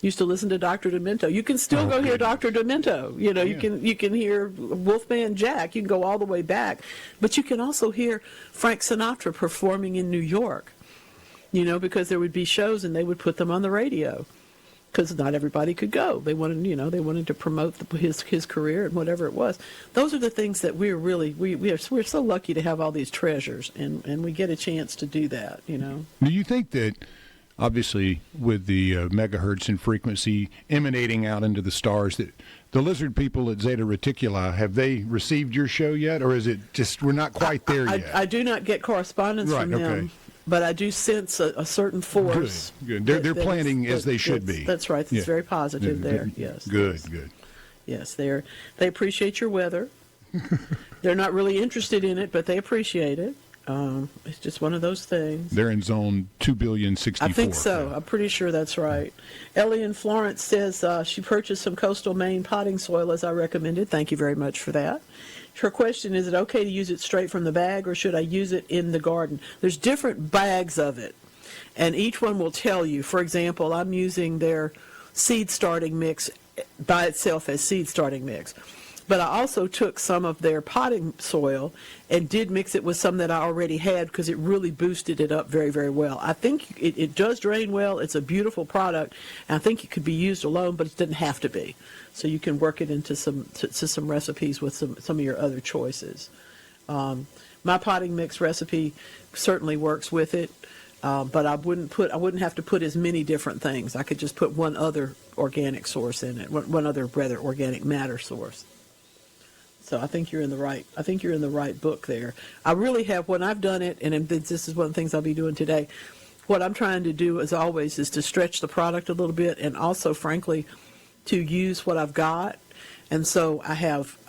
Used to listen to Dr. Demento. You can still go hear Dr. Demento. You know, Yeah. you can hear Wolfman Jack. You can go all the way back, but you can also hear Frank Sinatra performing in New York. You know, because there would be shows and they would put them on the radio because not everybody could go. They wanted to promote his career and whatever it was. Those are the things that we're so lucky to have all these treasures, and we get a chance to do that, you know. Do you think that, obviously, with the megahertz and frequency emanating out into the stars, that the lizard people at Zeta Reticuli, have they received your show yet, or is it just we're not quite there yet? I do not get correspondence from them. Okay. But I do sense a certain force. Good. They're planning as they should be. That's right. It's Yeah. very positive there. Yes. Good. Yes, they appreciate your weather. They're not really interested in it, but they appreciate it. It's just one of those things. They're in zone 2,064,000,000. I think so. I'm pretty sure that's right. Ellie in Florence says she purchased some coastal Maine potting soil as I recommended. Thank you very much for that. Her question, is it okay to use it straight from the bag or should I use it in the garden? There's different bags of it, and each one will tell you. For example, I'm using their seed starting mix by itself as seed starting mix. But I also took some of their potting soil and did mix it with some that I already had because it really boosted it up very, very well. I think it does drain well. It's a beautiful product. And I think it could be used alone, but it doesn't have to be. So you can work it into some recipes with some of your other choices. My potting mix recipe certainly works with it. But I wouldn't have to put as many different things. I could just put one other organic source in it, one other rather organic matter source. So I think you're in the right book there. I really have, when I've done it, and this is one of the things I'll be doing today, what I'm trying to do as always is to stretch the product a little bit and also, frankly, to use what I've got. And so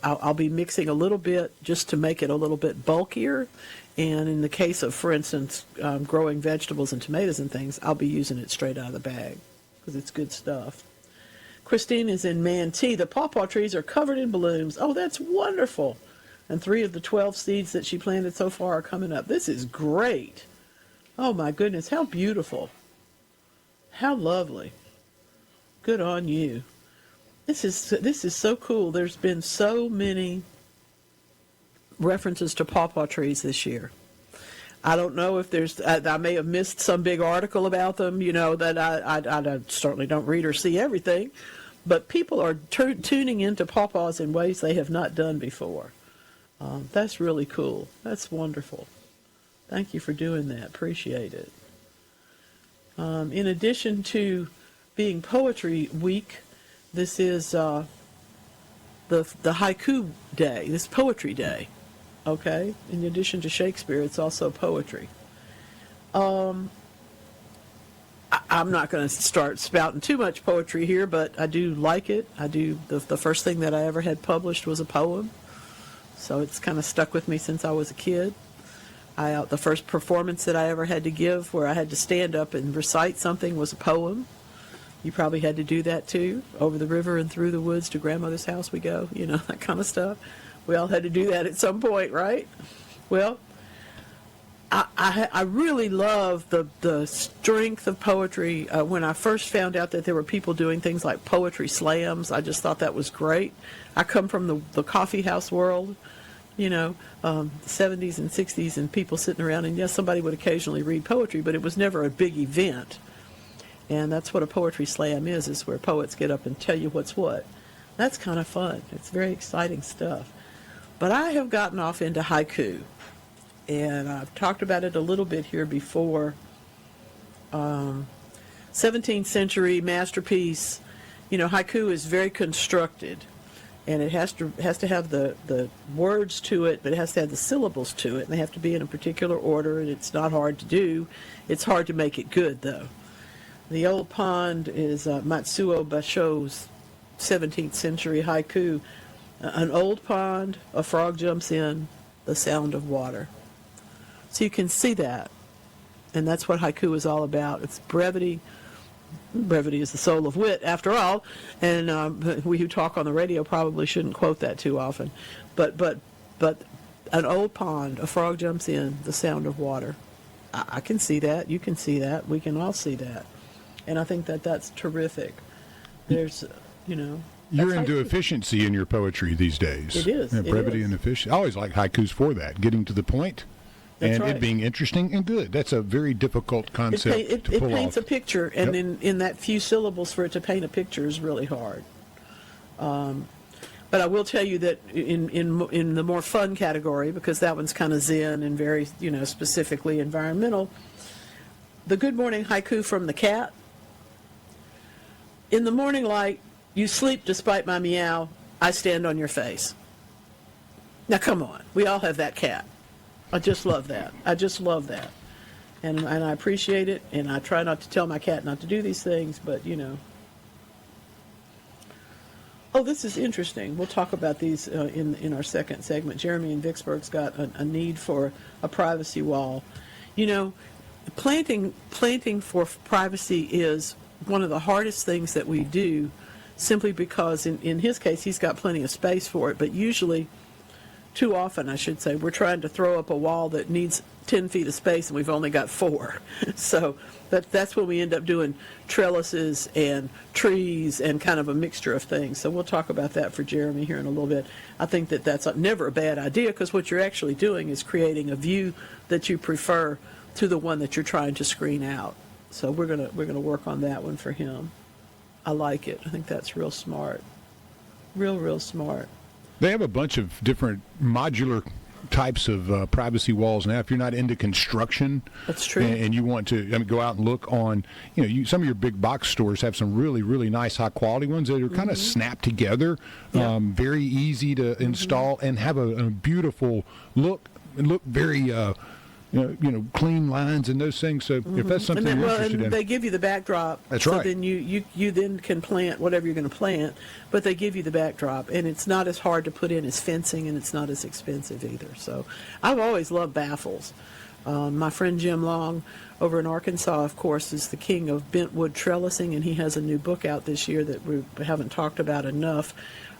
I'll be mixing a little bit just to make it a little bit bulkier. And in the case of, for instance, growing vegetables and tomatoes and things, I'll be using it straight out of the bag because it's good stuff. Christine is in Manatee. The pawpaw trees are covered in balloons. Oh, that's wonderful. And 3 of the 12 seeds that she planted so far are coming up. This is great. Oh, my goodness. How beautiful. How lovely. Good on you. This is so cool. There's been so many references to pawpaw trees this year. I don't know if I may have missed some big article about them, that I certainly don't read or see everything, but people are tuning into pawpaws in ways they have not done before. That's really cool. That's wonderful. Thank you for doing that. Appreciate it. In addition to being Poetry Week, this is the Haiku Day, this Poetry Day. Okay, in addition to Shakespeare, it's also poetry. I'm not going to start spouting too much poetry here, but I do like it. I do. The first thing that I ever had published was a poem, so it's kind of stuck with me since I was a kid. The first performance that I ever had to give where I had to stand up and recite something was a poem. You probably had to do that too. Over the river and through the woods to grandmother's house we go, that kind of stuff. We all had to do that at some point, right? Well, I really love the strength of poetry. When I first found out that there were people doing things like poetry slams, I just thought that was great. I come from the coffee house world, the 70s and 60s, and people sitting around, and yes, somebody would occasionally read poetry, but it was never a big event. And that's what a poetry slam is where poets get up and tell you what's what. That's kind of fun. It's very exciting stuff. But I have gotten off into haiku, and I've talked about it a little bit here before. 17th century masterpiece. Haiku is very constructed, and it has to have the words to it, but it has to have the syllables to it, and they have to be in a particular order, and it's not hard to do. It's hard to make it good, though. The Old Pond is Matsuo Basho's 17th century haiku. An old pond, a frog jumps in, the sound of water. So you can see that. And that's what haiku is all about. It's brevity. Brevity is the soul of wit, after all. And we who talk on the radio probably shouldn't quote that too often. But an old pond, a frog jumps in, the sound of water. I can see that. You can see that. We can all see that. And I think that's terrific. There's, You're into efficiency in your poetry these days. It is. Brevity and efficiency. I always like haikus for that, getting to the point and right. It being interesting and good. That's a very difficult concept to pull off. It paints a picture, and Yep. in that few syllables for it to paint a picture is really hard. But I will tell you that in the more fun category, because that one's kind of zen and very, specifically environmental, the Good Morning Haiku from the cat. In the morning light, you sleep despite my meow, I stand on your face. Now come on, we all have that cat. I just love that. I just love that. And I appreciate it, and I try not to tell my cat not to do these things, but Oh, this is interesting. We'll talk about these in our second segment. Jeremy in Vicksburg's got a need for a privacy wall. Planting for privacy is one of the hardest things that we do, simply because in his case he's got plenty of space for it, but usually too often, I should say, we're trying to throw up a wall that needs 10 feet of space and we've only got 4. So that's when we end up doing trellises and trees and kind of a mixture of things. So we'll talk about that for Jeremy here in a little bit. I think that that's never a bad idea, because what you're actually doing is creating a view that you prefer to the one that you're trying to screen out. So we're gonna work on that one for him. I like it. I think that's real smart. Real smart. They have a bunch of different modular types of privacy walls now. If you're not into construction, that's true, and you want to go out and look on, some of your big box stores have some really nice high quality ones that are kind of snapped together, very easy to install, and have a beautiful look, and look very clean lines and those things. So if that's something you're interested in, they give you the backdrop. That's so right. Then you then can plant whatever you're going to plant, but they give you the backdrop, and it's not as hard to put in as fencing, and it's not as expensive either. So I've always loved baffles. My friend Jim Long over in Arkansas, of course, is the king of bentwood trellising, and he has a new book out this year that we haven't talked about enough,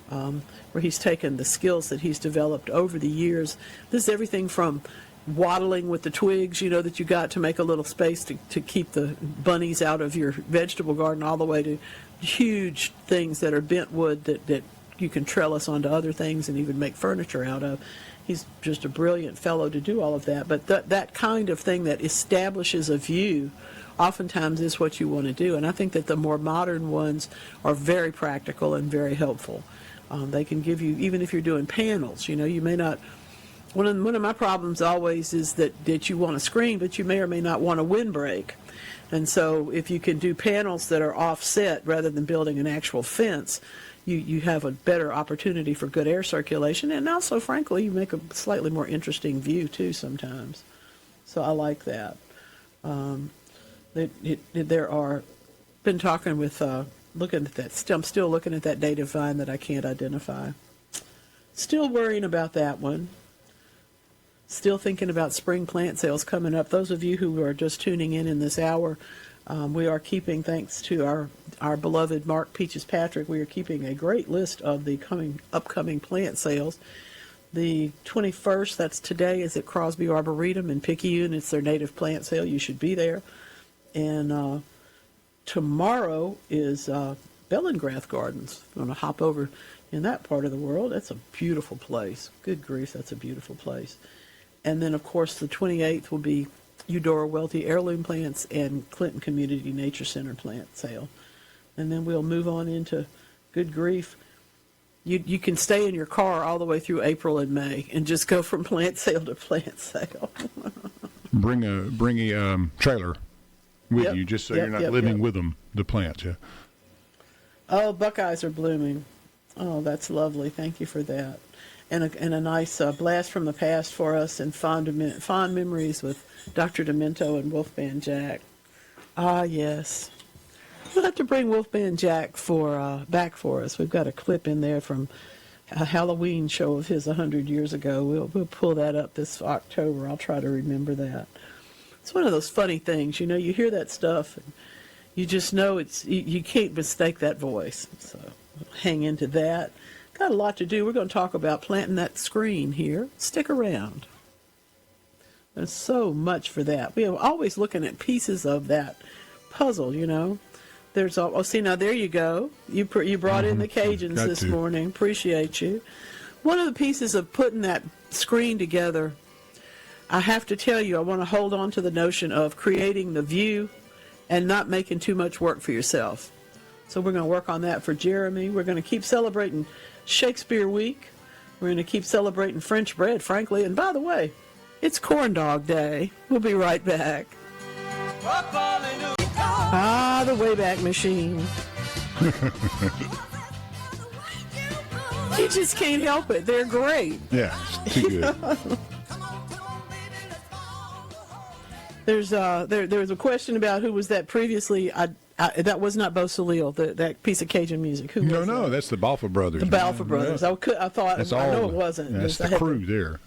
where he's taken the skills that he's developed over the years. This is everything from waddling with the twigs, that you got to make a little space to keep the bunnies out of your vegetable garden, all the way to huge things that are bent wood that you can trellis onto other things and even make furniture out of. He's just a brilliant fellow to do all of that. But that kind of thing that establishes a view oftentimes is what you want to do. And I think that the more modern ones are very practical and very helpful. They can give you, even if you're doing panels, you may not. One of my problems always is that you want a screen, but you may or may not want a windbreak. And so if you can do panels that are offset rather than building an actual fence, you have a better opportunity for good air circulation. And also, frankly, you make a slightly more interesting view, too, sometimes. So I like that. Been talking with, looking at that, I'm still looking at that native vine that I can't identify. Still worrying about that one. Still thinking about spring plant sales coming up. Those of you who are just tuning in this hour, we are keeping, thanks to our beloved Mark Peaches Patrick, we are keeping a great list of the upcoming plant sales. The 21st, that's today, is at Crosby Arboretum in Picayune. It's their native plant sale. You should be there. And tomorrow is Bellingrath Gardens. I'm going to hop over in that part of the world. That's a beautiful place. Good grief, that's a beautiful place. And then, of course, the 28th will be Eudora Welty Heirloom Plants and Clinton Community Nature Center plant sale. And then we'll move on into, good grief, you can stay in your car all the way through April and May and just go from plant sale to plant sale. Bring a trailer with you, just so you're not living with them, the plants. Yeah. Oh, buckeyes are blooming. Oh, that's lovely. Thank you for that. And a nice blast from the past for us, and fond memories with Dr. Demento and Wolfman Jack. Ah, yes. We'll have to bring Wolfman Jack back for us. We've got a clip in there from a Halloween show of his 100 years ago. We'll pull that up this October. I'll try to remember that. It's one of those funny things, you hear that stuff, and you just know you can't mistake that voice. So hang into that. Got a lot to do. We're going to talk about planting that screen here. Stick around. There's so much for that. We are always looking at pieces of that puzzle, There's see, now there you go. You brought in the Cajuns this morning. Appreciate you. One of the pieces of putting that screen together, I have to tell you, I want to hold on to the notion of creating the view and not making too much work for yourself. So we're going to work on that for Jeremy. We're going to keep celebrating Shakespeare Week. We're going to keep celebrating French bread, frankly. And by the way, it's Corn Dog Day. We'll be right back. Ah, the Wayback Machine. You just can't help it. They're great. Yeah, it's too good. There was a question about who was that previously. That was not Bo Salil, that piece of Cajun music. Who was that? No, that's the Balfa Brothers. The Balfa Brothers. Yeah. I thought. I know it wasn't. That's the crew there.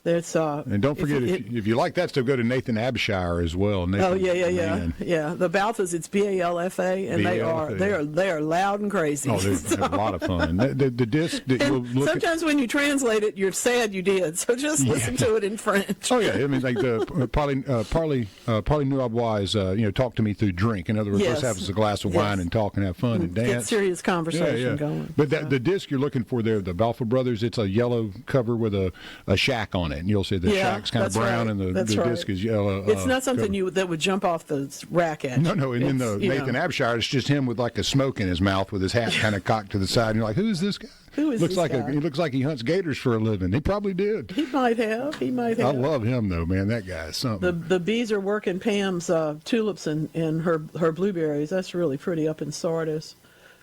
There's And don't forget, if you like that stuff, go to Nathan Abshire as well. Nathan, yeah. The Balfas, it's BALFA, and they are loud and crazy. Oh, they have a lot of fun. The disc that you'll look sometimes when you translate it, you're sad you did. So just listen to it in French. Oh yeah, I mean like the Parley Nous Bois is talk to me through drink. In other words, let's have us a glass of wine and talk and have fun and dance. Get serious conversation going. But the disc you're looking for there, the Balfa Brothers, it's a yellow cover with a shack on it, and you'll see the shack's kind of brown and the disc is yellow. It's not something that would jump off the rack at you. No, and then the Nathan Abshire, it's just him with like a smoke in his mouth with his hat kind of cocked to the side, and you're like, who is this guy? Who is looks this like guy? He looks like he hunts gators for a living. He probably did. He might have. I love him though, man. That guy is something. The bees are working Pam's tulips and her blueberries. That's really pretty up in Sardis.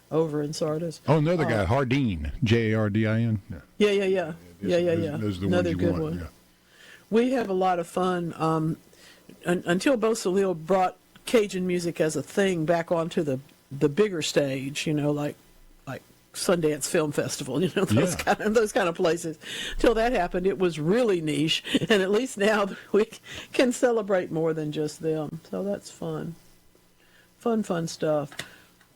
Over in Sardis. Oh, another guy, Hardin, Jardin. Yeah. Those are the another ones you good want. one. Yeah. We have a lot of fun until Beau Salil brought Cajun music as a thing back onto the bigger stage. Like Sundance Film Festival. Those kind of places. Till that happened, it was really niche, and at least now we can celebrate more than just them. So that's fun. Fun stuff.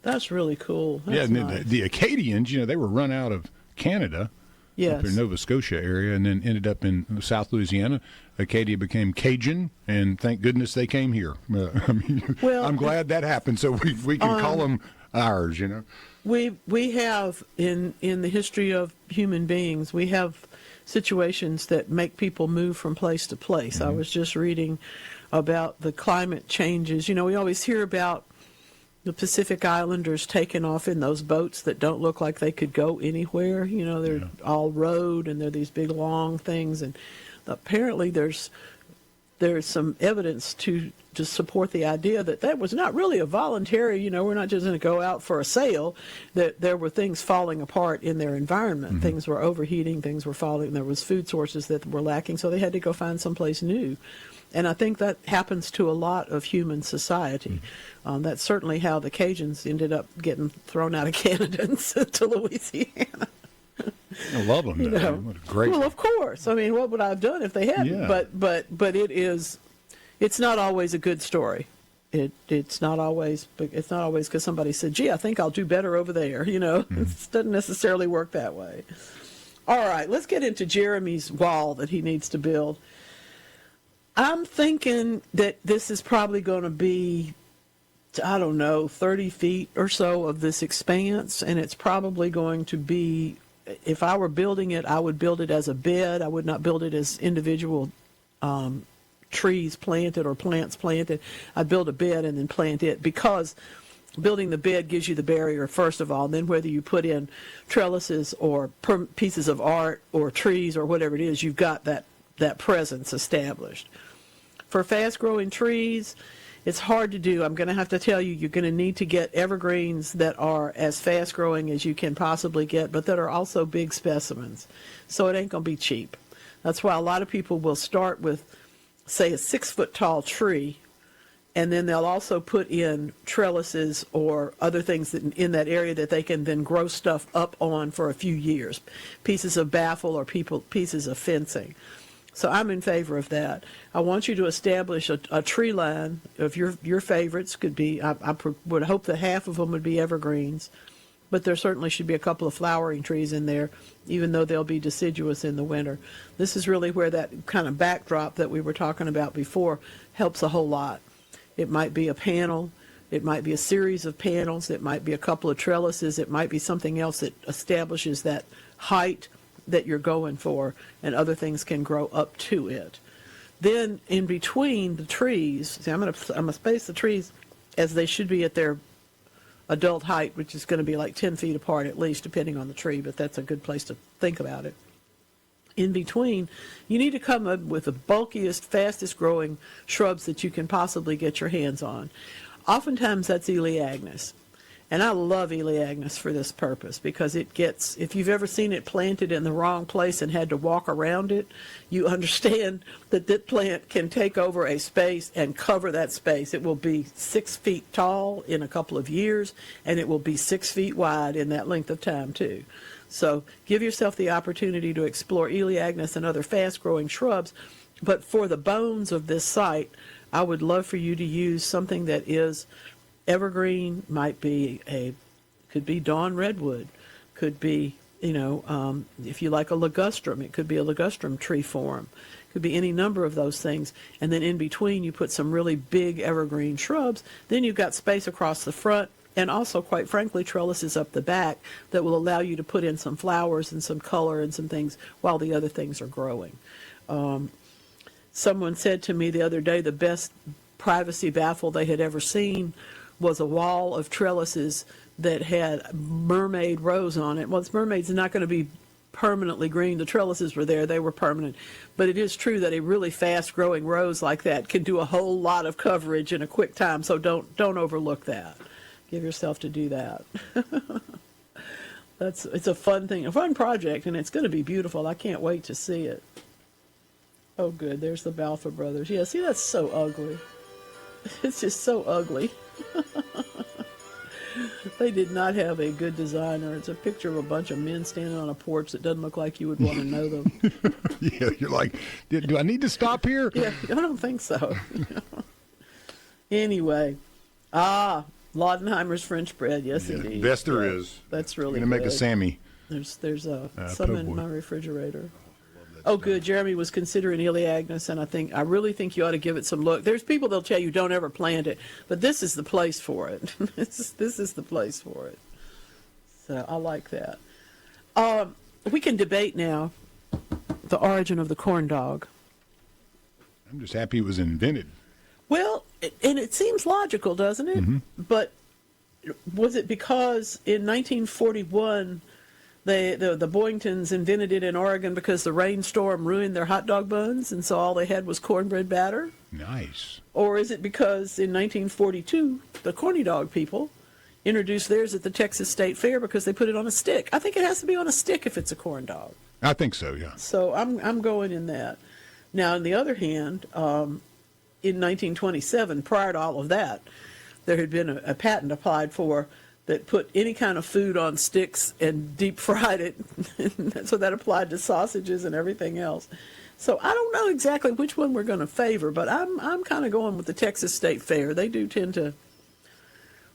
That's really cool. That's nice. The Acadians, they were run out of Canada, up in Nova Scotia area, and then ended up in South Louisiana. Acadia became Cajun, and thank goodness they came here. I'm glad that happened, so we can call them ours. We have in the history of human beings, we have situations that make people move from place to place. Mm-hmm. I was just reading about the climate changes. We always hear about the Pacific Islanders taking off in those boats that don't look like they could go anywhere. They're all rowed, and they're these big long things. And apparently there's some evidence to support the idea that was not really a voluntary, we're not just going to go out for a sail, that there were things falling apart in their environment. Mm-hmm. Things were overheating, things were falling, there was food sources that were lacking, so they had to go find someplace new. And I think that happens to a lot of human society. Mm-hmm. That's certainly how the Cajuns ended up getting thrown out of Canada and sent to Louisiana. I love them. What a great. Well, of course. I mean, what would I have done if they hadn't? Yeah. But it's not always a good story. It's not always because somebody said, "Gee, I think I'll do better over there." Mm-hmm. It doesn't necessarily work that way. All right, let's get into Jeremy's wall that he needs to build. I'm thinking that this is probably going to be, 30 feet or so of this expanse, and it's probably going to be, if I were building it, I would build it as a bed. I would not build it as individual trees planted or plants planted. I'd build a bed and then plant it, because building the bed gives you the barrier, first of all, and then whether you put in trellises or pieces of art or trees or whatever it is, you've got that presence established. For fast-growing trees, it's hard to do. I'm going to have to tell you, you're going to need to get evergreens that are as fast-growing as you can possibly get, but that are also big specimens. So it ain't going to be cheap. That's why a lot of people will start with, say, a 6-foot-tall tree, and then they'll also put in trellises or other things in that area that they can then grow stuff up on for a few years, pieces of baffle or pieces of fencing. So I'm in favor of that. I want you to establish a tree line of your favorites. Could be, I would hope that half of them would be evergreens, but there certainly should be a couple of flowering trees in there, even though they'll be deciduous in the winter. This is really where that kind of backdrop that we were talking about before helps a whole lot. It might be a panel. It might be a series of panels. It might be a couple of trellises. It might be something else that establishes that height that you're going for, and other things can grow up to it. Then in between the trees, I'm going to space the trees as they should be at their adult height, which is going to be like 10 feet apart at least, depending on the tree, but that's a good place to think about it. In between, you need to come up with the bulkiest, fastest growing shrubs that you can possibly get your hands on. Oftentimes that's Elaeagnus. And I love Elaeagnus for this purpose, because if you've ever seen it planted in the wrong place and had to walk around it, you understand that that plant can take over a space and cover that space. It will be 6 feet tall in a couple of years, and it will be 6 feet wide in that length of time too. So give yourself the opportunity to explore Elaeagnus and other fast-growing shrubs. But for the bones of this site, I would love for you to use something that is evergreen. Could be dawn redwood, could be, if you like a ligustrum, it could be a ligustrum tree form. Could be any number of those things. And then in between, you put some really big evergreen shrubs. Then you've got space across the front, and also, quite frankly, trellises up the back that will allow you to put in some flowers and some color and some things while the other things are growing. Someone said to me the other day the best privacy baffle they had ever seen was a wall of trellises that had mermaid rose on it. Well, mermaids are not going to be permanently green. The trellises were there. They were permanent. But it is true that a really fast-growing rose like that can do a whole lot of coverage in a quick time, so don't overlook that. Give yourself to do that. It's a fun thing, a fun project, and it's going to be beautiful. I can't wait to see it. Oh, good. There's the Balfour brothers. Yeah, see, that's so ugly. It's just so ugly. They did not have a good designer. It's a picture of a bunch of men standing on a porch that doesn't look like you would want to know them. Yeah, you're like, do I need to stop here? Yeah, I don't think so. Anyway, Laudenheimer's French bread. Yes, indeed. Best there is. That's really going to make good. a Sammy. There's some in my refrigerator. Oh, good. Jeremy was considering Elaeagnus, and I really think you ought to give it some look. There's people that'll tell you don't ever plant it, but this is the place for it. This is the place for it. So I like that. We can debate now the origin of the corn dog. I'm just happy it was invented. Well, and it seems logical, doesn't it? Mm-hmm. But was it because in 1941... The Boyingtons invented it in Oregon because the rainstorm ruined their hot dog buns, and so all they had was cornbread batter? Nice. Or is it because in 1942, the corny dog people introduced theirs at the Texas State Fair because they put it on a stick? I think it has to be on a stick if it's a corn dog. I think so, yeah. So I'm going in that. Now, on the other hand, in 1927, prior to all of that, there had been a patent applied for that put any kind of food on sticks and deep fried it. So that applied to sausages and everything else. So I don't know exactly which one we're going to favor, but I'm kind of going with the Texas State Fair. They do tend to,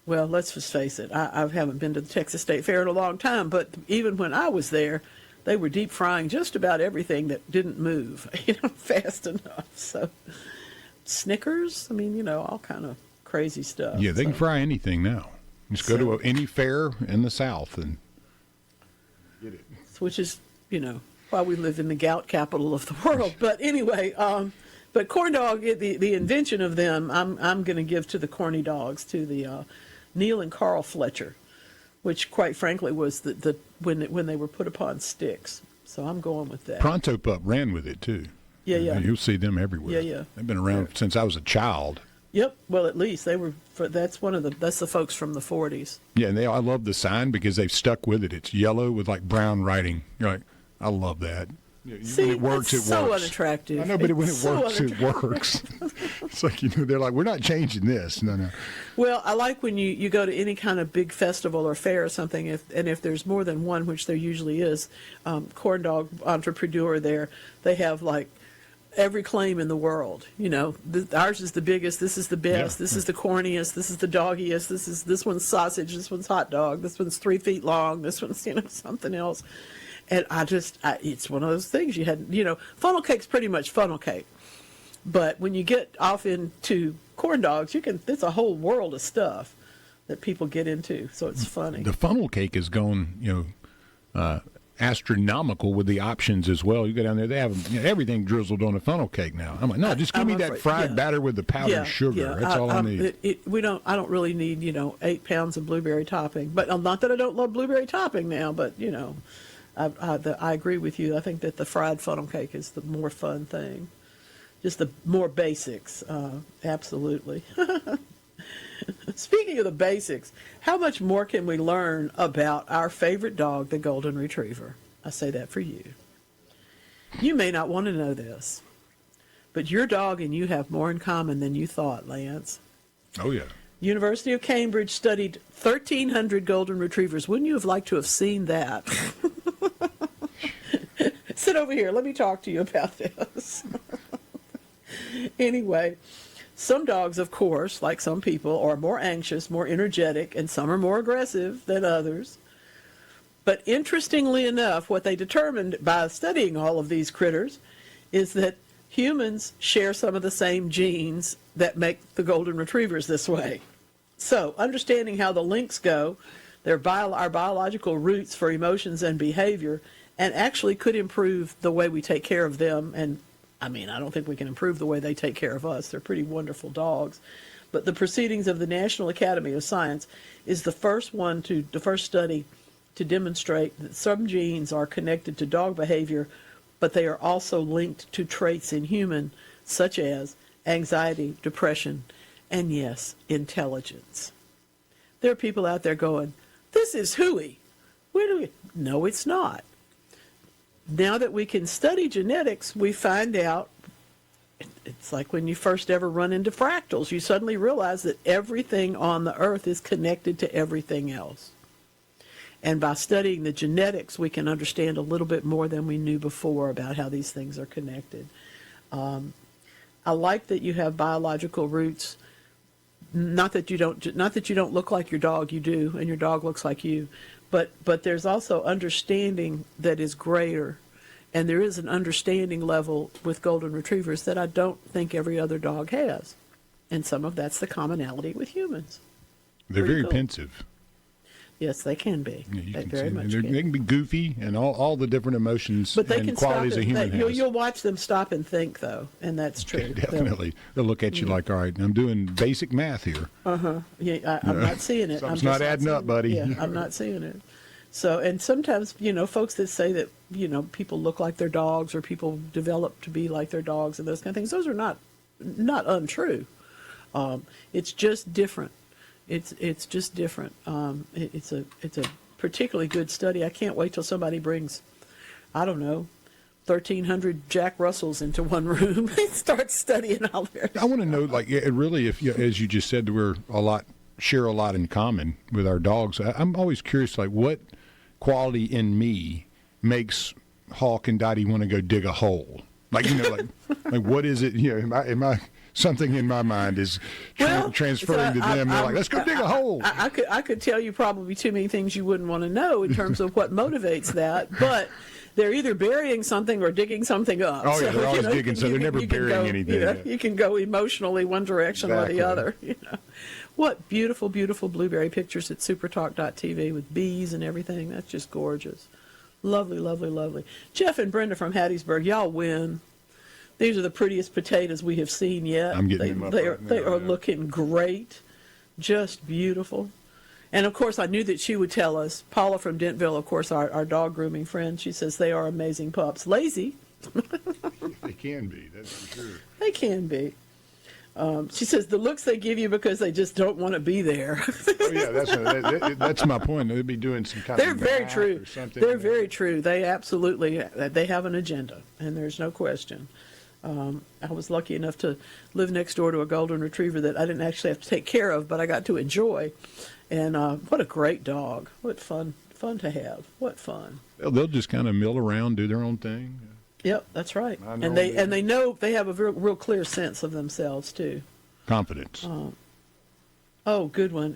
well, let's just face it. I haven't been to the Texas State Fair in a long time, but even when I was there, they were deep frying just about everything that didn't move, fast enough. So Snickers, all kind of crazy stuff. Yeah, they can fry anything now. Just go to any fair in the South and get it. Which is, why we live in the gout capital of the world. But anyway, but corn dog, the invention of them, I'm going to give to the corny dogs, to the Neal and Carl Fletcher, which quite frankly was when they were put upon sticks. So I'm going with that. Pronto Pup ran with it too. Yeah, yeah. You'll see them everywhere. Yeah, yeah. They've been around since I was a child. Yep. Well, at least they were. That's the folks from the 40s. Yeah, and I love the sign because they've stuck with it. It's yellow with like brown writing. You're like, I love that. See, when it works, that's it so works. Unattractive. I know, but when it works, it works. It's like they're like, we're not changing this. No. Well, I like when you go to any kind of big festival or fair or something, if there's more than one, which there usually is, corn dog entrepreneur there, they have like every claim in the world. Ours is the biggest, this is the best, this is the corniest, this is the doggiest, this one's sausage, this one's hot dog, this one's 3 feet long, this one's something else. And it's one of those things funnel cake's pretty much funnel cake. But when you get off into corn dogs, it's a whole world of stuff that people get into. So it's funny. The funnel cake has gone, astronomical with the options as well. You go down there, they have everything drizzled on a funnel cake now. I'm like, no, just give me that fried batter with the powdered sugar. Yeah. That's all I need. I don't really need 8 pounds of blueberry topping. But not that I don't love blueberry topping now, but I agree with you. I think that the fried funnel cake is the more fun thing. Just the more basics, absolutely. Speaking of the basics, how much more can we learn about our favorite dog, the Golden Retriever? I say that for you. You may not want to know this, but your dog and you have more in common than you thought, Lance. Oh, yeah. University of Cambridge studied 1,300 Golden Retrievers. Wouldn't you have liked to have seen that? Sit over here. Let me talk to you about this. Anyway, some dogs, of course, like some people, are more anxious, more energetic, and some are more aggressive than others. But interestingly enough, what they determined by studying all of these critters is that humans share some of the same genes that make the golden retrievers this way. So, understanding how the links go, our biological roots for emotions and behavior, and actually could improve the way we take care of them. And I mean, I don't think we can improve the way they take care of us. They're pretty wonderful dogs. But the proceedings of the National Academy of Science is the first study to demonstrate that some genes are connected to dog behavior, but they are also linked to traits in human, such as anxiety, depression, and yes, intelligence. There are people out there going, this is hooey. Where do we? No, it's not. Now that we can study genetics, we find out, it's like when you first ever run into fractals, you suddenly realize that everything on the earth is connected to everything else. And by studying the genetics, we can understand a little bit more than we knew before about how these things are connected. I like that you have biological roots. Not that you don't look like your dog, you do, and your dog looks like you. But there's also understanding that is greater, and there is an understanding level with golden retrievers that I don't think every other dog has. And some of that's the commonality with humans. They're very cool. pensive. Yes, they can be. Yeah, They very much they can be goofy and all the different emotions but they and can qualities stop a human has. You'll watch them stop and think, though, and that's true. Definitely. They'll look at you like, all right, I'm doing basic math here. Yeah, I'm not seeing it. Something's not adding up, buddy. Yeah, I'm not seeing it. So, and sometimes, folks that say that, people look like their dogs or people develop to be like their dogs and those kind of things, those are not untrue. It's just different. It's just different. It's a particularly good study. I can't wait till somebody brings, I don't know, 1,300 Jack Russells into one room and start studying all their. I want to know, like, really, if as you just said, share a lot in common with our dogs. I'm always curious, like, what quality in me makes Hawk and Dottie want to go dig a hole? Like, like what is it? Am I something in my mind is transferring to them? They're like, let's go dig a hole. I could tell you probably too many things you wouldn't want to know in terms of what motivates that, but they're either burying something or digging something up. Oh, yeah, they're always digging, so they're never burying anything. You can go emotionally one direction or the other. What beautiful, beautiful blueberry pictures at SuperTalk.tv with bees and everything. That's just gorgeous. Lovely, lovely, lovely. Jeff and Brenda from Hattiesburg, y'all win. These are the prettiest potatoes we have seen yet. I'm getting them up right now. They are looking great, just beautiful. And, of course, I knew that she would tell us. Paula from Dentville, of course, our dog grooming friend, she says they are amazing pups. Lazy. They can be, that's for sure. They can be. She says the looks they give you because they just don't want to be there. Oh, yeah, that's my point. They'd be doing some kind They're of very math true. or something. They're very true. They absolutely, they have an agenda, and there's no question. I was lucky enough to live next door to a golden retriever that I didn't actually have to take care of, but I got to enjoy. And what a great dog. What fun to have. What fun. They'll just kind of mill around, do their own thing. Yep, that's right. And they know, they have a real clear sense of themselves too. Confidence. Oh, good one.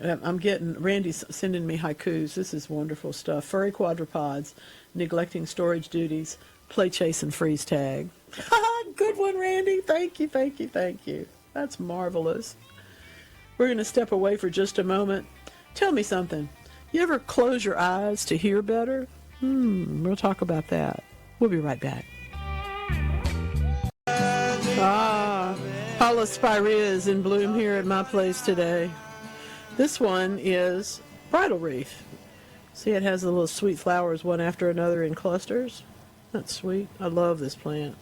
Randy's sending me haikus. This is wonderful stuff. Furry quadrupeds, neglecting storage duties, play chase and freeze tag. Good one, Randy. Thank you, thank you, thank you. That's marvelous. We're going to step away for just a moment. Tell me something. You ever close your eyes to hear better? We'll talk about that. We'll be right back. Paula Spirea is in bloom here at my place today. This one is bridal wreath. See, it has the little sweet flowers one after another in clusters. That's sweet. I love this plant.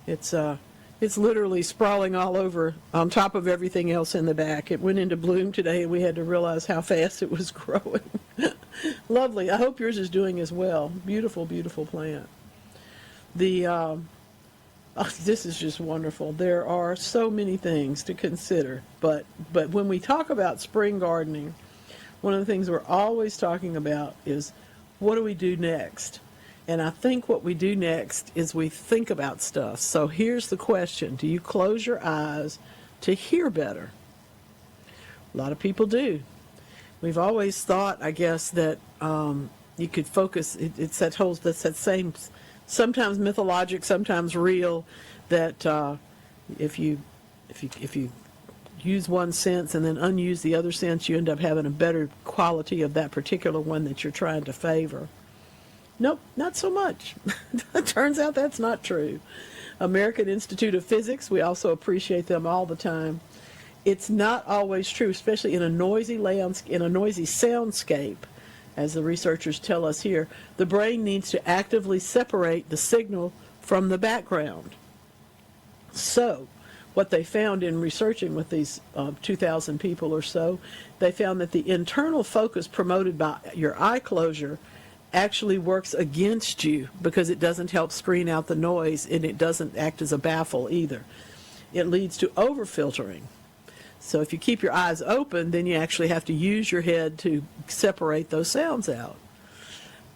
It's literally sprawling all over on top of everything else in the back. It went into bloom today, and we had to realize how fast it was growing. Lovely. I hope yours is doing as well. Beautiful, beautiful plant. This is just wonderful. There are so many things to consider, but when we talk about spring gardening, one of the things we're always talking about is what do we do next? And I think what we do next is we think about stuff. So here's the question. Do you close your eyes to hear better? A lot of people do. We've always thought, I guess, that you could focus. It's that same, sometimes mythologic, sometimes real, that if you use one sense and then unuse the other sense, you end up having a better quality of that particular one that you're trying to favor. Nope, not so much. It turns out that's not true. American Institute of Physics, we also appreciate them all the time. It's not always true, especially in a noisy soundscape. As the researchers tell us here, the brain needs to actively separate the signal from the background. So, what they found in researching with these 2,000 people or so, they found that the internal focus promoted by your eye closure actually works against you because it doesn't help screen out the noise, and it doesn't act as a baffle either. It leads to overfiltering. So if you keep your eyes open, then you actually have to use your head to separate those sounds out.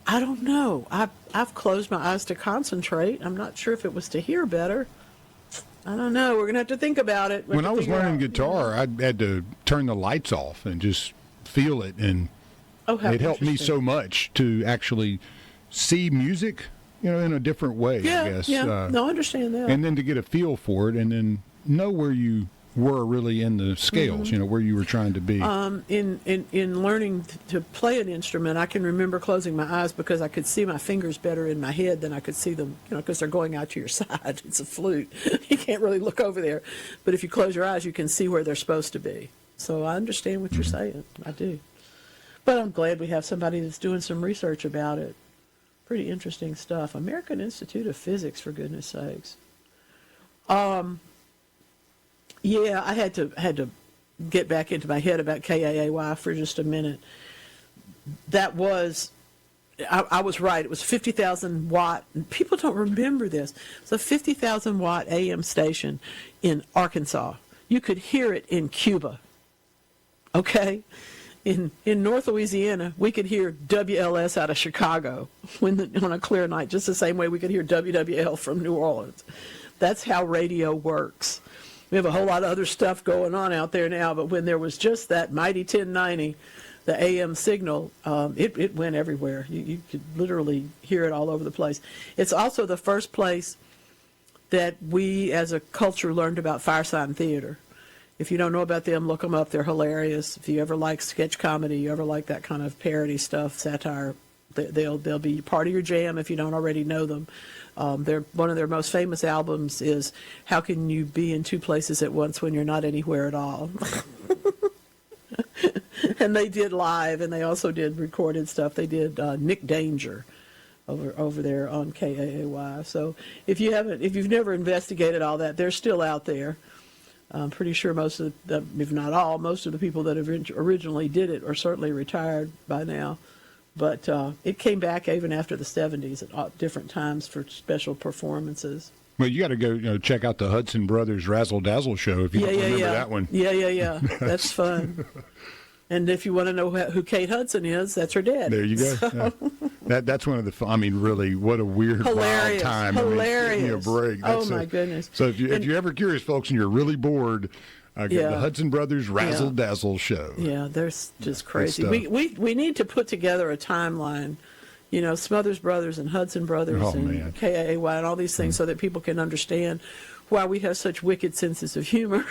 I don't know. I've closed my eyes to concentrate. I'm not sure if it was to hear better. I don't know. We're going to have to think about it. When I was learning guitar, I had to turn the lights off and just feel it, and it helped me so much to actually see music, in a different way, I guess. Yeah, no, I understand that. And then to get a feel for it, and then know where you were really in the scales, where you were trying to be. In learning to play an instrument, I can remember closing my eyes because I could see my fingers better in my head than I could see them, because they're going out to your side. It's a flute. You can't really look over there. But if you close your eyes, you can see where they're supposed to be. So I understand what you're saying. I do. But I'm glad we have somebody that's doing some research about it. Pretty interesting stuff. American Institute of Physics, for goodness sakes. Yeah, I had to get back into my head about KAAY for just a minute. That was, I was right. It was 50,000 watt. And people don't remember this. It's a 50,000 watt AM station in Arkansas. You could hear it in Cuba. Okay? In North Louisiana, we could hear WLS out of Chicago on a clear night, just the same way we could hear WWL from New Orleans. That's how radio works. We have a whole lot of other stuff going on out there now, but when there was just that mighty 1090, the AM signal, it went everywhere. You could literally hear it all over the place. It's also the first place that we as a culture learned about Firesign Theater. If you don't know about them, look them up. They're hilarious. If you ever like sketch comedy, you ever like that kind of parody stuff, satire, they'll be part of your jam if you don't already know them. One of their most famous albums is How Can You Be in Two Places at Once When You're Not Anywhere at All? And they did live, and they also did recorded stuff. They did Nick Danger over there on KAAY. So if you've never investigated all that, they're still out there. I'm pretty sure most of if not all, most of the people that originally did it are certainly retired by now. But it came back even after the 70s at different times for special performances. Well, you got to go check out the Hudson Brothers Razzle Dazzle show if you don't remember that one. Yeah. That's fun. And if you want to know who Kate Hudson is, that's her dad. There you go. So. Yeah. That's one of the. Really, what a weird, wild time. Hilarious. Break. My goodness. So if you're ever curious, folks, and you're really bored, the Hudson Brothers Razzle Dazzle show. Yeah, they're just crazy. We need to put together a timeline. Smothers Brothers and Hudson Brothers and KAAY and all these things so that people can understand why we have such wicked senses of humor.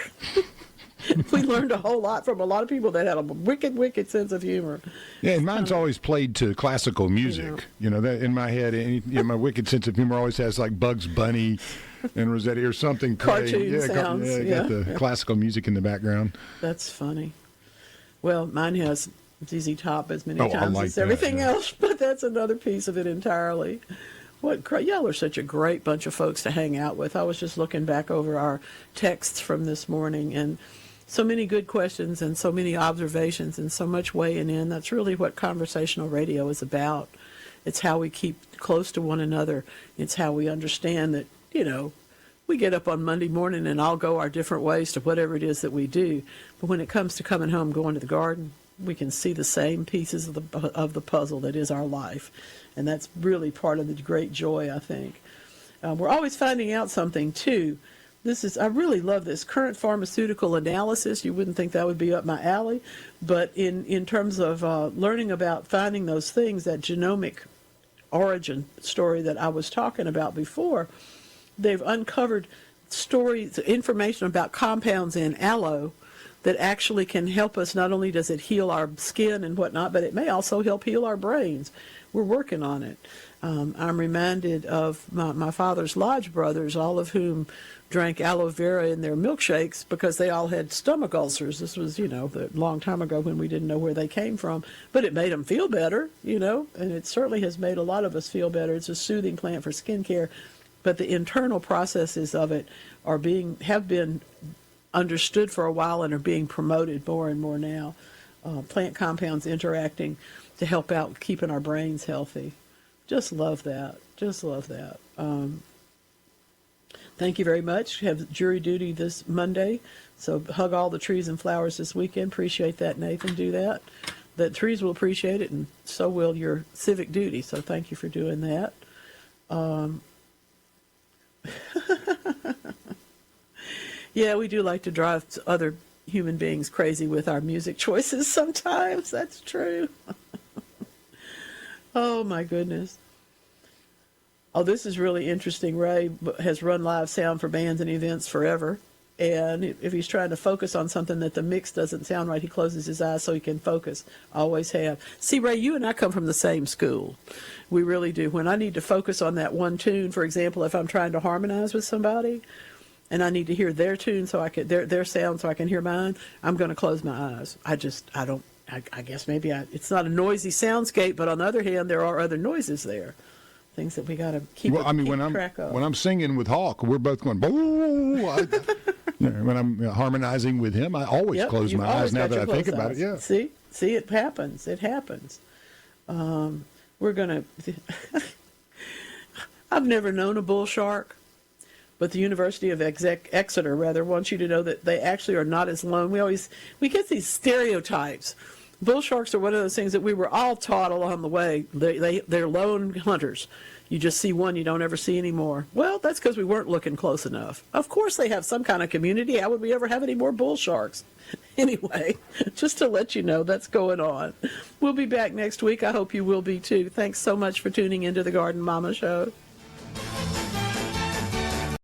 We learned a whole lot from a lot of people that had a wicked sense of humor. Yeah, and mine's always played to classical music. That in my head, my wicked sense of humor always has like Bugs Bunny and Rossetti or something. Cartoon sounds. Got the classical music in the background. That's funny. Well, mine has ZZ Top as many times as everything else, but that's another piece of it entirely. Y'all are such a great bunch of folks to hang out with. I was just looking back over our texts from this morning, and so many good questions and so many observations and so much weighing in. That's really what conversational radio is about. It's how we keep close to one another. It's how we understand that, we get up on Monday morning and all go our different ways to whatever it is that we do. But when it comes to coming home, going to the garden, we can see the same pieces of the puzzle that is our life. And that's really part of the great joy, I think. We're always finding out something, too. I really love this current pharmaceutical analysis. You wouldn't think that would be up my alley, but in terms of learning about finding those things, that genomic origin story that I was talking about before, they've uncovered information about compounds in aloe that actually can help us. Not only does it heal our skin and whatnot, but it may also help heal our brains. We're working on it. I'm reminded of my father's lodge brothers, all of whom drank aloe vera in their milkshakes because they all had stomach ulcers. This was, a long time ago when we didn't know where they came from, but it made them feel better, and it certainly has made a lot of us feel better. It's a soothing plant for skincare, but the internal processes of it have been understood for a while and are being promoted more and more now. Plant compounds interacting to help out keeping our brains healthy. Just love that. Just love that. Thank you very much. Have jury duty this Monday, so hug all the trees and flowers this weekend. Appreciate that, Nathan. Do that. The trees will appreciate it, and so will your civic duty. So thank you for doing that. Yeah, we do like to drive other human beings crazy with our music choices sometimes. That's true. Oh, my goodness. Oh, this is really interesting. Ray has run live sound for bands and events forever. And if he's trying to focus on something that the mix doesn't sound right, he closes his eyes so he can focus. Always have. See, Ray, you and I come from the same school. We really do. When I need to focus on that one tune, for example, if I'm trying to harmonize with somebody and I need to hear their tune so I can, their sound so I can hear mine, I'm going to close my eyes. I guess maybe it's not a noisy soundscape, but on the other hand, there are other noises there. Things that we got to keep track of. When I'm singing with Hawk, we're both going, boo. When I'm harmonizing with him, I always close my eyes now that I think about it. Yeah. See, it happens. It happens. We're going to... I've never known a bull shark, but the University of Exeter, wants you to know that they actually are not as lone. We get these stereotypes. Bull sharks are one of those things that we were all taught along the way. They're lone hunters. You just see one, you don't ever see any more. Well, that's because we weren't looking close enough. Of course they have some kind of community. How would we ever have any more bull sharks? Anyway, just to let you know that's going on. We'll be back next week. I hope you will be too. Thanks so much for tuning into the Garden Mama Show.